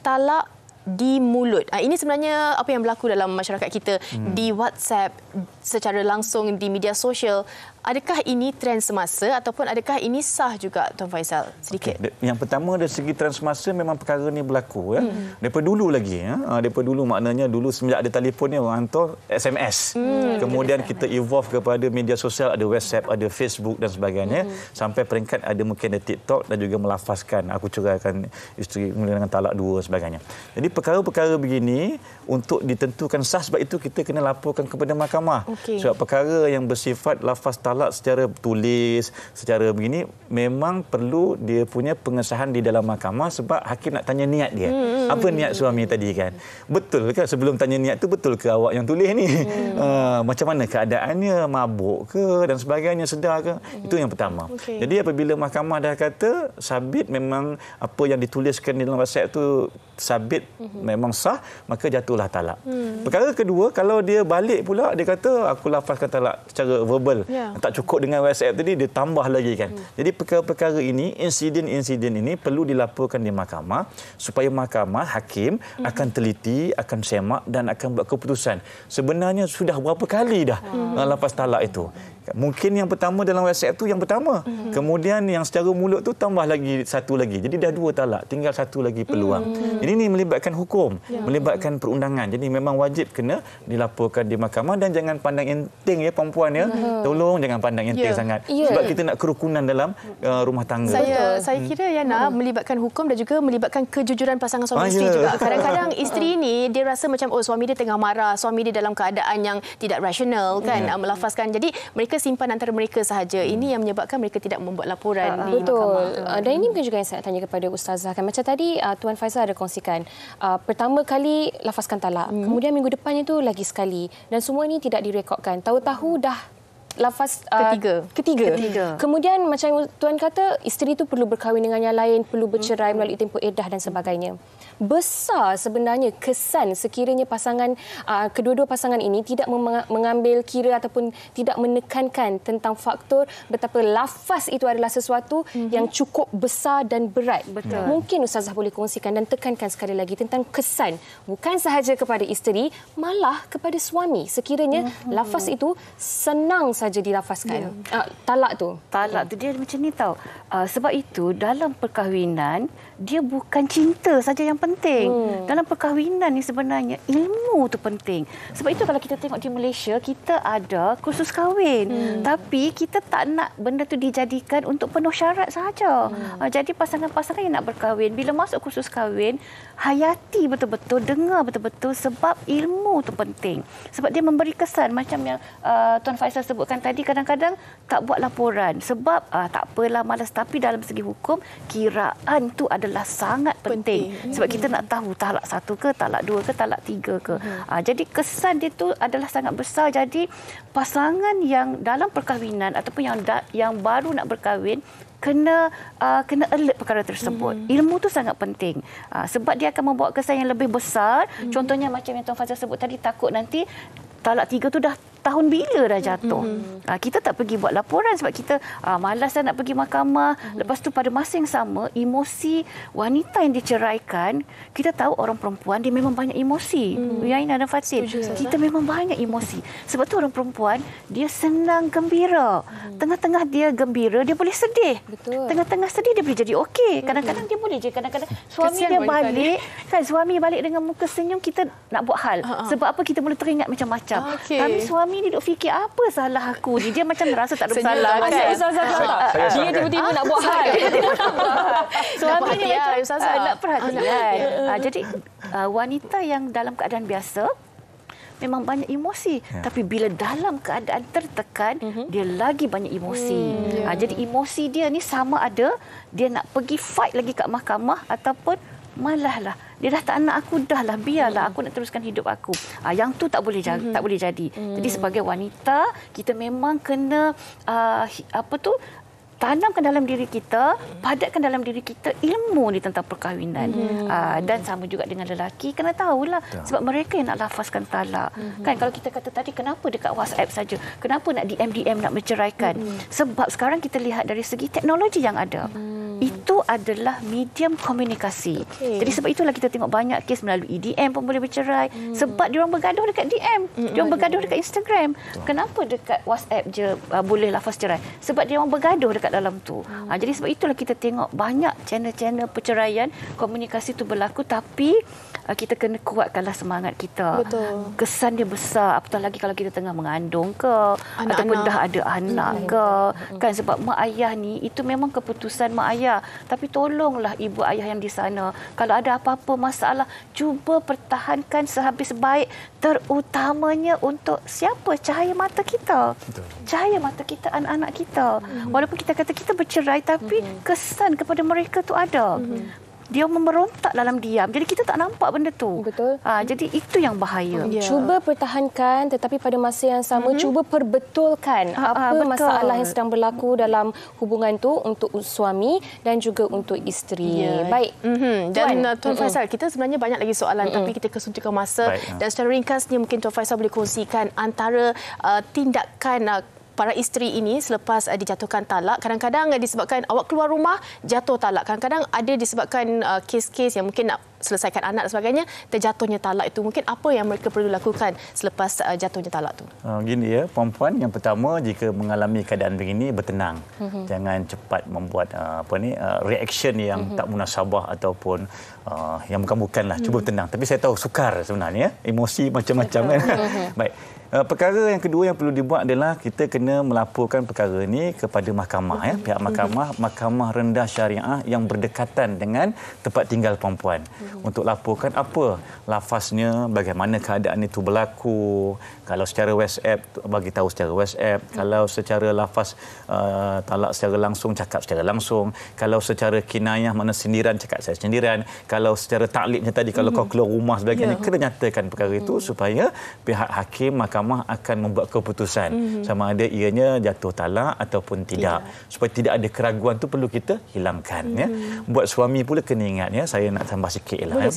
talak di mulut. Ini sebenarnya apa yang berlaku dalam masyarakat kita di WhatsApp secara langsung di media sosial. Adakah ini trend semasa ataupun adakah ini sah juga, Tuan Faisal? Sedikit. Yang pertama dari segi trend semasa memang perkara ni berlaku ya. Daripada dulu lagi ya. Daripada dulu maknanya dulu semenjak ada telefon ni orang hantar SMS. Kemudian kita evolve kepada media sosial, ada WhatsApp, ada Facebook dan sebagainya. Sampai peringkat ada mungkin ada TikTok dan juga melafazkan aku ceraikan isteri dengan talak 2 sebagainya. Jadi perkara-perkara begini untuk ditentukan sah, sebab itu kita kena laporkan kepada mahkamah. Sebab perkara yang bersifat lafaz talak secara tulis, secara begini, memang perlu dia punya pengesahan di dalam mahkamah, sebab hakim nak tanya niat dia. Apa niat suami tadi kan? Betul kan? Sebelum tanya niat tu, betul ke awak yang tulis ni? Macam mana keadaannya? Mabuk ke? Dan sebagainya, sedar ke? Itu yang pertama. Jadi apabila mahkamah dah kata sabit memang apa yang dituliskan di dalam WhatsApp tu sabit memang sah, maka jatuhlah talak. Perkara kedua, kalau dia balik pula, dia kata aku lafazkan talak secara verbal. tak cukup dengan WhatsApp tadi, dia tambah lagi kan. Jadi perkara-perkara ini, insiden-insiden ini perlu dilaporkan di mahkamah supaya mahkamah, hakim akan teliti, akan semak dan akan buat keputusan. Sebenarnya sudah berapa kali dah lafaz talak itu. Mungkin yang pertama dalam WhatsApp tu yang pertama. Kemudian yang secara mulut tu tambah lagi satu lagi. Jadi dah 2 talak, tinggal satu lagi peluang. Jadi ini melibatkan hukum, melibatkan perundangan. Jadi memang wajib kena dilaporkan di mahkamah dan jangan pandang enteng ya perempuan ya. Tolong jangan pandang enteng sangat. Sebab kita nak kerukunan dalam rumah tangga. Saya kira Yana melibatkan hukum dan juga melibatkan kejujuran pasangan suami isteri juga. Kadang-kadang isteri ni dia rasa macam suami dia tengah marah, suami dia dalam keadaan yang tidak rasional kan, melafazkan. Jadi mereka simpan antara mereka sahaja. Ini yang menyebabkan mereka tidak membuat laporan di mahkamah. Dan ini mungkin juga yang saya tanya kepada Ustazah kan. Macam tadi Tuan Faizal ada kongsikan. Pertama kali lafazkan talak. Kemudian minggu depannya tu lagi sekali. Dan semua ini tidak direkodkan. Tahu-tahu dah lafaz ketiga. Kemudian macam Tuan kata, isteri itu perlu berkahwin dengan yang lain, perlu bercerai melalui tempoh iddah dan sebagainya. Besar sebenarnya kesan sekiranya kedua-dua pasangan ini tidak mengambil kira ataupun tidak menekankan tentang faktor betapa lafaz itu adalah sesuatu yang cukup besar dan berat. Betul. Mungkin Ustazah boleh kongsikan dan tekankan sekali lagi tentang kesan bukan sahaja kepada isteri, malah kepada suami. Sekiranya lafaz itu senang saja dilafazkan. Talak tu dia macam ni tau. Sebab itu dalam perkahwinan dia bukan cinta saja yang penting. Dalam perkahwinan ni sebenarnya ilmu tu penting. Sebab itu kalau kita tengok di Malaysia, kita ada kursus kahwin. Tapi kita tak nak benda tu dijadikan untuk penuh syarat sahaja. Jadi pasangan-pasangan yang nak berkahwin, bila masuk kursus kahwin, hayati betul-betul, dengar betul-betul sebab ilmu tu penting. Sebab dia memberi kesan macam yang Tuan Faizal sebutkan tadi, kadang-kadang tak buat laporan. Sebab tak apalah, malas. Tapi dalam segi hukum, kiraan tu adalah sangat penting. Sebab kita nak tahu talak 1 ke, talak 2 ke, talak 3 ke. Jadi kesan dia tu adalah sangat besar. Jadi pasangan yang dalam perkahwinan ataupun yang baru nak berkahwin kena alert perkara tersebut. Ilmu tu sangat penting. Sebab dia akan membawa kesan yang lebih besar. Contohnya macam yang Tuan Fazal sebut tadi, takut nanti talak 3 tu dah tahun bila dah jatuh. Kita tak pergi buat laporan sebab kita malas nak pergi mahkamah. Lepas tu pada masa yang sama, emosi wanita yang diceraikan, kita tahu orang perempuan dia memang banyak emosi. Yaina dan Fatin, kita memang banyak emosi. Sebab tu orang perempuan dia senang gembira. Tengah-tengah dia gembira, dia boleh sedih. Tengah-tengah sedih dia boleh jadi okey. Kadang-kadang dia boleh je. Kadang-kadang suami dia balik, kan suami balik dengan muka senyum, kita nak buat hal. Sebab apa, kita boleh teringat macam-macam. Tapi suami ni duk fikir apa salah aku ni. Dia macam merasa tak ada bersalah. Dia tiba-tiba nak buat hal. Suami ni macam nak perhatian. Jadi wanita yang dalam keadaan biasa memang banyak emosi. Tapi bila dalam keadaan tertekan, dia lagi banyak emosi. Jadi emosi dia ni sama ada dia nak pergi fight lagi kat mahkamah ataupun malahlah dia dah tak nak aku, dah lah biarlah aku nak teruskan hidup aku. Yang tu tak boleh jadi. Jadi sebagai wanita kita memang kena tanamkan dalam diri kita, padatkan dalam diri kita ilmu ni tentang perkahwinan. Dan sama juga dengan lelaki, kena tahulah. Sebab mereka yang nak lafazkan talak. Kan kalau kita kata tadi, kenapa dekat WhatsApp saja? Kenapa nak DM nak menceraikan? Sebab sekarang kita lihat dari segi teknologi yang ada. Itu adalah medium komunikasi. Jadi sebab itulah kita tengok banyak kes melalui DM pun boleh bercerai. Sebab diorang bergaduh dekat DM. Diorang bergaduh dekat Instagram. Kenapa dekat WhatsApp je boleh lafaz cerai? Sebab diorang bergaduh dekat dalam tu. Jadi sebab itulah kita tengok banyak channel-channel perceraian, komunikasi tu berlaku, tapi kita kena kuatkanlah semangat kita. Kesan dia besar, apatah lagi kalau kita tengah mengandung ke, ataupun dah ada anak ke. Kan sebab mak ayah ni, itu memang keputusan mak ayah. Tapi tolonglah ibu ayah yang di sana. Kalau ada apa-apa masalah, cuba pertahankan sehabis baik, terutamanya untuk siapa? Cahaya mata kita. Cahaya mata kita, anak-anak kita. Walaupun kita kata kita bercerai, tapi kesan kepada mereka tu ada. Dia memberontak dalam diam. Jadi kita tak nampak benda tu. Jadi itu yang bahaya. Cuba pertahankan, tetapi pada masa yang sama cuba perbetulkan apa masalah yang sedang berlaku dalam hubungan tu untuk suami dan juga untuk isteri. Baik. Dan Tuan Faizal, kita sebenarnya banyak lagi soalan, tapi kita kesuntikan masa. Dan secara ringkasnya mungkin Tuan Faizal boleh kongsikan antara tindakan para isteri ini selepas dijatuhkan talak, kadang-kadang disebabkan awak keluar rumah jatuh talak. Kadang-kadang ada disebabkan kes-kes yang mungkin nak selesaikan anak dan sebagainya, terjatuhnya talak itu. Mungkin apa yang mereka perlu lakukan selepas jatuhnya talak tu? Gini ya, perempuan yang pertama jika mengalami keadaan begini, bertenang. Jangan cepat membuat reaction yang tak munasabah ataupun yang bukan-bukanlah. Cuba tenang. Tapi saya tahu sukar sebenarnya, emosi macam-macam kan. Baik. Perkara yang kedua yang perlu dibuat adalah kita kena melaporkan perkara ini kepada mahkamah, ya, pihak mahkamah rendah syariah yang berdekatan dengan tempat tinggal perempuan, untuk laporkan apa lafaznya, bagaimana keadaan itu berlaku. Kalau secara WhatsApp, bagi tahu secara WhatsApp. Kalau secara lafaz talak secara langsung, cakap secara langsung. Kalau secara kinayah, mana sindiran, cakap saya sindiran. Kalau secara taklibnya tadi, kalau kau keluar rumah sebagainya, kena nyatakan perkara itu supaya pihak hakim mahkamah akan membuat keputusan sama ada ianya jatuh talak ataupun tidak. Supaya tidak ada keraguan tu perlu kita hilangkan. Ya. Buat suami pula kena ingat, ya, saya nak tambah sikit lah.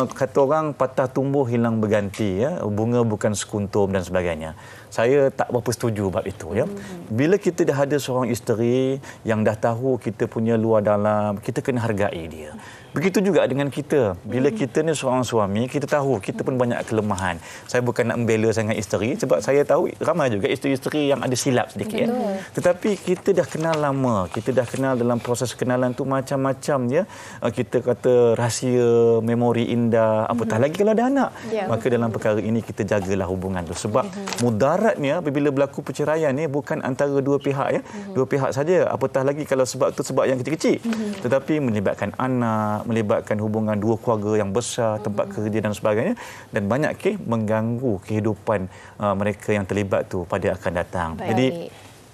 Kata orang patah tumbuh hilang berganti, ya, bunga bukan sekuntum dan sebagainya. Saya tak berapa setuju bab itu, ya. Bila kita dah ada seorang isteri yang dah tahu kita punya luar dalam, kita kena hargai dia. Begitu juga dengan kita. Bila kita ni seorang suami, kita tahu kita pun banyak kelemahan. Saya bukan nak membela sangat isteri sebab saya tahu ramai juga isteri-isteri yang ada silap sedikit. Ya. Tetapi kita dah kenal lama. Kita dah kenal dalam proses kenalan tu macam-macam, ya. Kita kata rahsia, memori indah, apatah lagi kalau ada anak. Maka dalam perkara ini kita jagalah hubungan tu. Sebab mudaratnya apabila berlaku perceraian ni bukan antara dua pihak, ya. Dua pihak saja. Apatah lagi kalau sebab tu sebab yang kecil-kecil. Tetapi melibatkan anak, melibatkan hubungan dua keluarga yang besar, tempat kerja dan sebagainya, dan banyak kes mengganggu kehidupan mereka yang terlibat tu pada akan datang. Jadi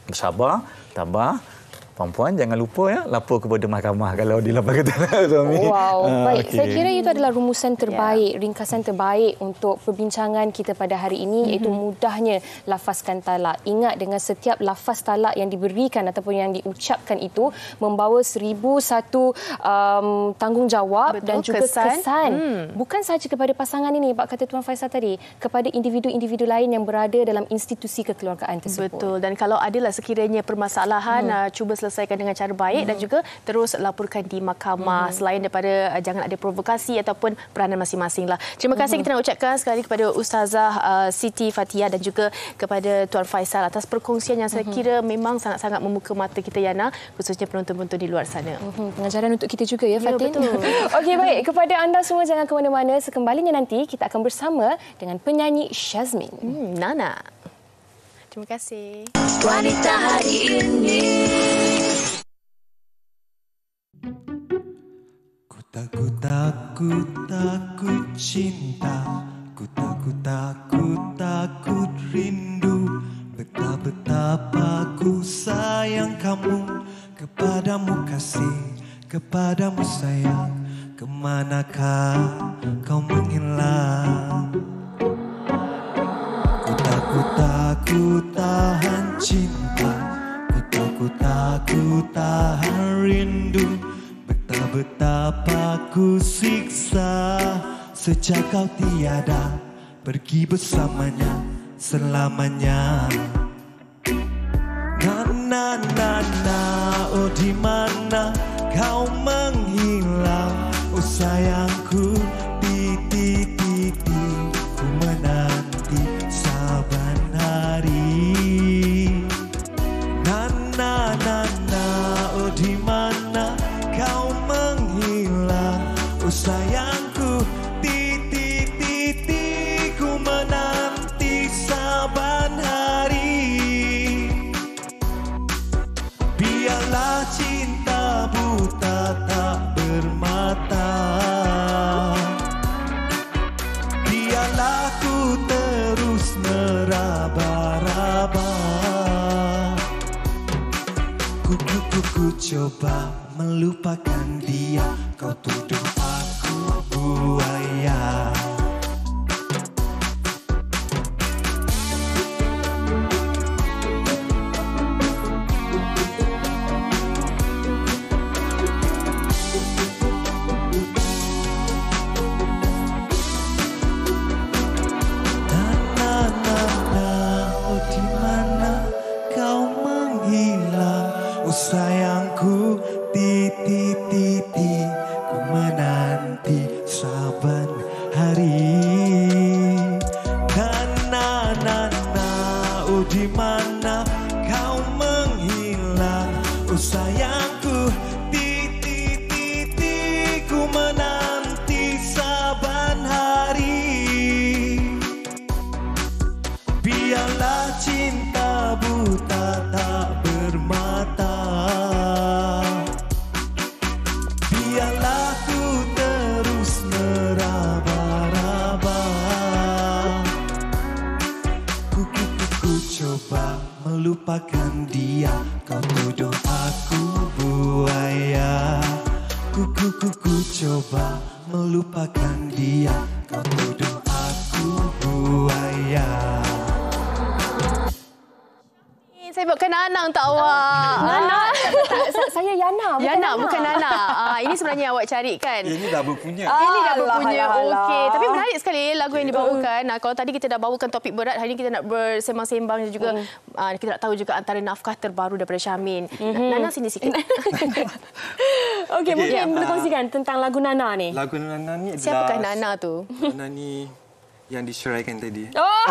bersabar, tabah. Perempuan jangan lupa, ya, lapor kepada mahkamah kalau dilaporkan talak suami. Baik. Saya kira itu adalah rumusan terbaik, ringkasan terbaik untuk perbincangan kita pada hari ini, iaitu mudahnya lafazkan talak. Ingat, dengan setiap lafaz talak yang diberikan ataupun yang diucapkan itu membawa 1001 tanggungjawab dan juga kesan. Bukan sahaja kepada pasangan ini, bab kata Tuan Faisal tadi, kepada individu-individu lain yang berada dalam institusi kekeluargaan tersebut. Betul. Dan kalau adalah sekiranya permasalahan, cuba selesaikan dengan cara baik dan juga terus laporkan di mahkamah, selain daripada jangan ada provokasi ataupun peranan masing-masing lah. Terima kasih kita nak ucapkan sekali kepada Ustazah Siti Fathiah dan juga kepada Tuan Faisal atas perkongsian yang saya kira memang sangat-sangat membuka mata kita, Yana, khususnya penonton-penonton di luar sana. Pengajaran untuk kita juga, ya, Fatin. Okey, baik. Kepada anda semua jangan ke mana-mana. Sekembalinya nanti kita akan bersama dengan penyanyi Syazmin. Nana. Terima kasih. Wanita hari ini. Ku takut cinta. Ku takut rindu. Betapa ku sayang kamu. Kepadamu kasih, kepadamu sayang. Kemanakah kau menghilang? Ku tahan cinta, ku tahan rindu. Betapa ku siksa sejak kau tiada, pergi bersamanya selamanya. Oh di mana kau menghilang, oh sayangku, titik ku menanti saban hari. Oh di mana kau menghilang, oh sayangku, titik ku menanti saban hari. Biarlah cinta buta tak bermata, biarlah ku terus meraba-raba. Ku coba melupakan dia, kau tuduh aku buaya. Oh di mana menanti saban hari. Nana, oh di mana kau menghilang, oh sayangku, ku menanti saban hari. Biarlah cinta buta tak bermata, biarlah ku terus meraba-raba. Ku coba melupakan dia, kau tuduh aku buaya. Ku coba melupakan dia, kau tuduh aku buaya. Saya buatkan Nana untuk awak. Nana? Saya Yana. Yana, bukan Nana. Ini sebenarnya awak cari kan? Ini dah berpunya. Ini dah berpunya. Okey. Tapi menarik sekali lagu yang dibawakan. Kalau tadi kita dah bawakan topik berat, hari ini kita nak bersembang-sembang juga. Kita nak tahu juga antara nafkah terbaru daripada Syamin. Nana sini sikit. Okey, mungkin boleh kongsikan tentang lagu Nana ni. Lagu Nana ni adalah... Siapakah Nana tu? Nana ni yang diceraikan tadi. Oh!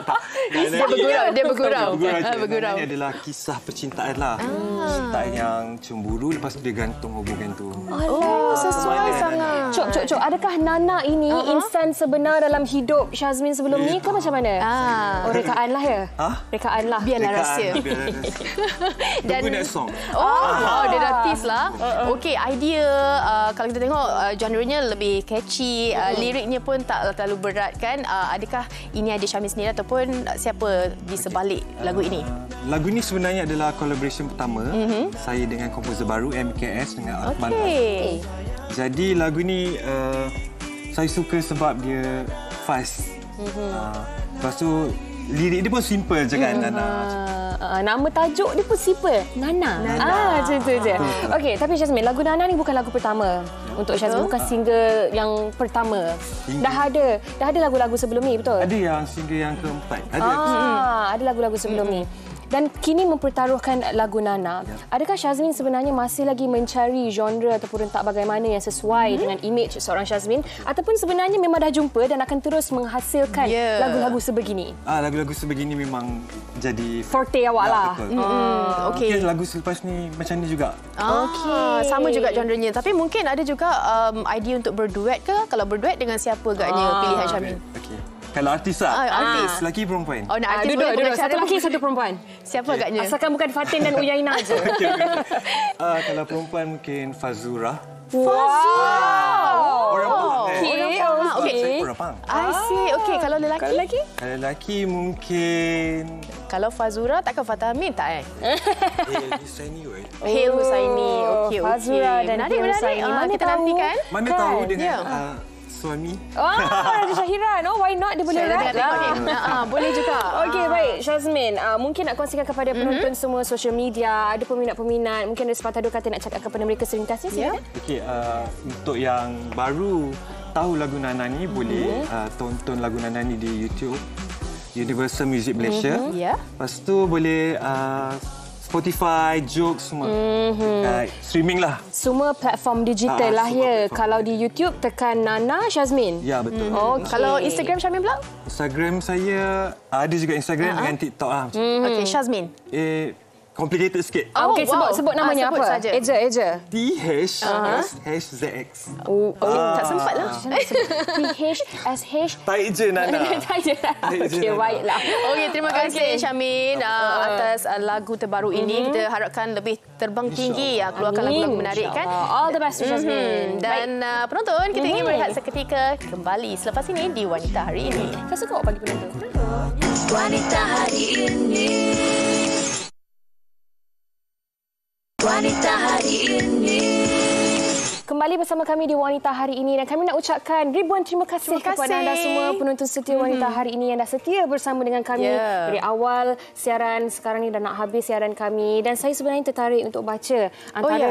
tak. Dia bergurau. Nana ni adalah kisah percintaan lah. Percintaan yang cemburu, lepas tu dia gantung hubungan tu. Oh, sesuai sangat. Cok, adakah Nana ini insan sebenar dalam hidup Syazmin sebelum ni ke macam mana? Oh, rekaan lah ya? Rekaan lah. Biarlah rahsia. Dan tunggu next song. Dia dah tease lah. Okey, idea kalau kita tengok genre-nya lebih catchy, liriknya pun tak terlalu berat kan. Adakah ini ada Syamin sendiri ataupun siapa di sebalik lagu ini? Lagu ini sebenarnya adalah collaboration pertama saya dengan komposer baru MKS dengan Akmal. Jadi lagu ni saya suka sebab dia fast. Lepas tu lirik dia pun simple je kan, Nana. Nama tajuk dia pun simple, Nana. Macam tu je. Okey, tapi Syazmin, lagu Nana ni bukan lagu pertama untuk Syazmin, bukan single yang pertama. Dah ada lagu-lagu sebelum ni, betul? Ada yang single yang keempat. Ada lagu-lagu sebelum ni. Dan kini mempertaruhkan lagu Nana. Adakah Syazmin sebenarnya masih lagi mencari genre ataupun rentak bagaimana yang sesuai dengan imej seorang Syazmin, ataupun sebenarnya memang dah jumpa dan akan terus menghasilkan lagu-lagu sebegini? Lagu-lagu sebegini memang jadi forte awak lah. Mungkin lagu selepas ni macam ni juga. Sama juga genrenya. Tapi mungkin ada juga idea untuk berduet ke? Kalau berduet dengan siapa agaknya pilihan Syamin? Kalau artis lah. Artis. Lelaki perempuan. Oh, nak artis duduk. boleh. Satu lelaki, satu perempuan. Siapa agaknya? Asalkan bukan Fatin dan Uyaina je. Kalau perempuan mungkin Fazura. Orang Pang. Okey. Orang Pang. I see. Okey, kalau lelaki? Kalau lelaki mungkin... Kalau Fazura takkan Fatah Amin tak Hale Husaini. Hale Husaini. Okey. Fazura dan Hale Husaini. Mana kita nantikan? Mana tahu dengan... suami. Raja Syahiran. Why not? Dia boleh rap lah. Boleh juga. Okey, baik. Syazmin, mungkin nak kongsikan kepada penonton semua social media, ada peminat-peminat, mungkin ada sepatah dua kata nak cakap kepada mereka seringkas ni. Okey, untuk yang baru tahu lagu Nana ni, boleh tonton lagu Nana ni di YouTube, Universal Music Malaysia. Lepas tu boleh Spotify, Joox semua. Streaming lah. Semua platform digital lah ya. Kalau di YouTube tekan Nana Syazmin. Ya, betul. Kalau Instagram Syamin pula? Instagram saya ada juga Instagram dengan TikTok lah. Okey, Syazmin. Complicated sikit. Okey, sebut namanya apa? Eja. THSZX. Tak sempat lah. THSH. Taik je Nana. Okey, baiklah. Okey, terima kasih Syamin atas lagu terbaru ini. Kita harapkan lebih terbang tinggi, keluarkan lagu-lagu menarik kan. All the best Syazmin. Dan penonton, kita ingin berehat seketika, kembali selepas ini di Wanita Hari Ini. Saya suka awak panggil penonton. Wanita Hari Ini. Wanita Hari Ini. Kembali bersama kami di Wanita Hari Ini dan kami nak ucapkan ribuan terima kasih kepada anda semua penonton setia Wanita Hari Ini yang dah setia bersama dengan kami dari awal siaran. Sekarang ni dah nak habis siaran kami dan saya sebenarnya tertarik untuk baca antara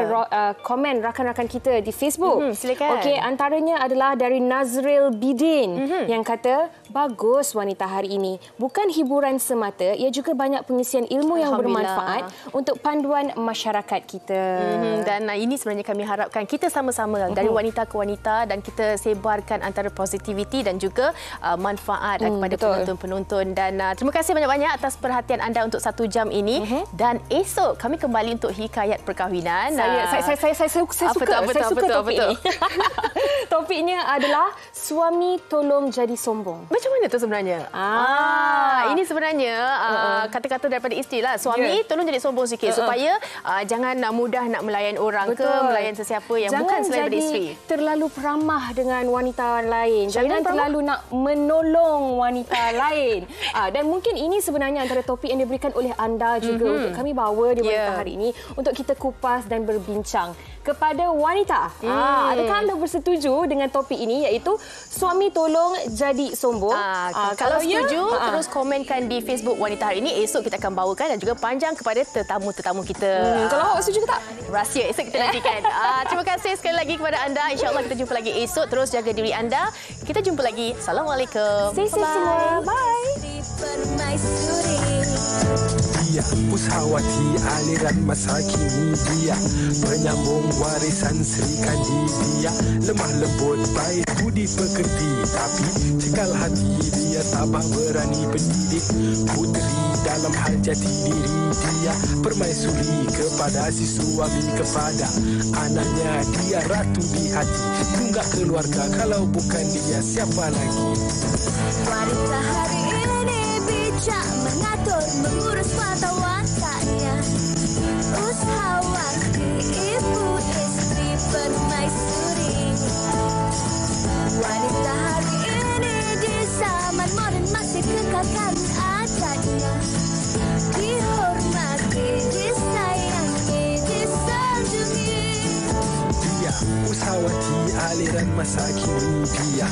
komen rakan-rakan kita di Facebook. Silakan. Okey, antaranya adalah dari Nazril Bidin yang kata, bagus Wanita Hari Ini. Bukan hiburan semata, ia juga banyak pengisian ilmu yang bermanfaat untuk panduan masyarakat kita. Dan ini sebenarnya kami harapkan kita sama bersama-sama dari wanita ke wanita dan kita sebarkan antara positivity dan juga manfaat kepada penonton-penonton. Dan terima kasih banyak-banyak atas perhatian anda untuk 1 jam ini. Dan esok kami kembali untuk hikayat perkahwinan. Saya suka topik ini. Topiknya adalah suami tolong jadi sombong. Macam mana tu sebenarnya? Ini sebenarnya kata-kata daripada isteri lah. Suami tolong jadi sombong sikit supaya jangan mudah nak melayan orang ke melayan sesiapa yang bukan selain daripada isteri. Jangan terlalu peramah dengan wanita lain. Jangan terlalu nak menolong wanita lain. Dan mungkin ini sebenarnya antara topik yang diberikan oleh anda juga untuk kami bawa di wanita hari ini untuk kita kupas dan berbincang kepada wanita. Adakah anda bersetuju dengan topik ini iaitu suami tolong jadi sombong? Kalau setuju, terus komenkan di Facebook Wanita Hari ini. Esok kita akan bawakan dan juga panjang kepada tetamu-tetamu kita. Kalau awak setuju ke tak? Rahsia esok kita nantikan. Terima kasih sekali lagi kepada anda. InsyaAllah kita jumpa lagi esok. Terus jaga diri anda. Kita jumpa lagi. Assalamualaikum. Stay safe semua. Bye. Dia Pusawati aliran masa kini dia penyambung warisan Sri Kandi. Dia lemah lembut baik budi pekerti, tapi cekal hati dia tabah berani pendidik puteri dalam hal jati diri. Dia permaisuri kepada si suami, kepada anaknya dia ratu di hati. Tunggak keluarga, kalau bukan dia siapa lagi? Wanita hari ini bijak mengatur mengurus mata wataknya. Ushawati ibu istri permaisuri. Wanita hari ini di zaman modern masih kekalkan adatnya. Dihormati, disayangi, disanjungi. Dia Usawati aliran masa kini. Dia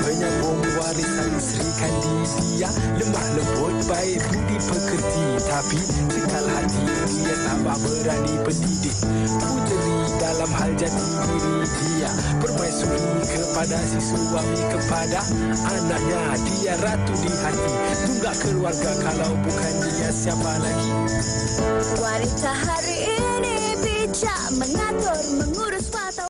penyambung warisan Sri Kandi. Dia lemah lembut baik budi pekerti, tapi cekal hati dia tabah berani pendidik puteri dalam hal jati diri. Dia permaisuri kepada si suami, kepada anaknya dia ratu di hati. Tunggak keluarga, kalau bukan dia siapa lagi? Wanita hari ini bijak mengatur mengurus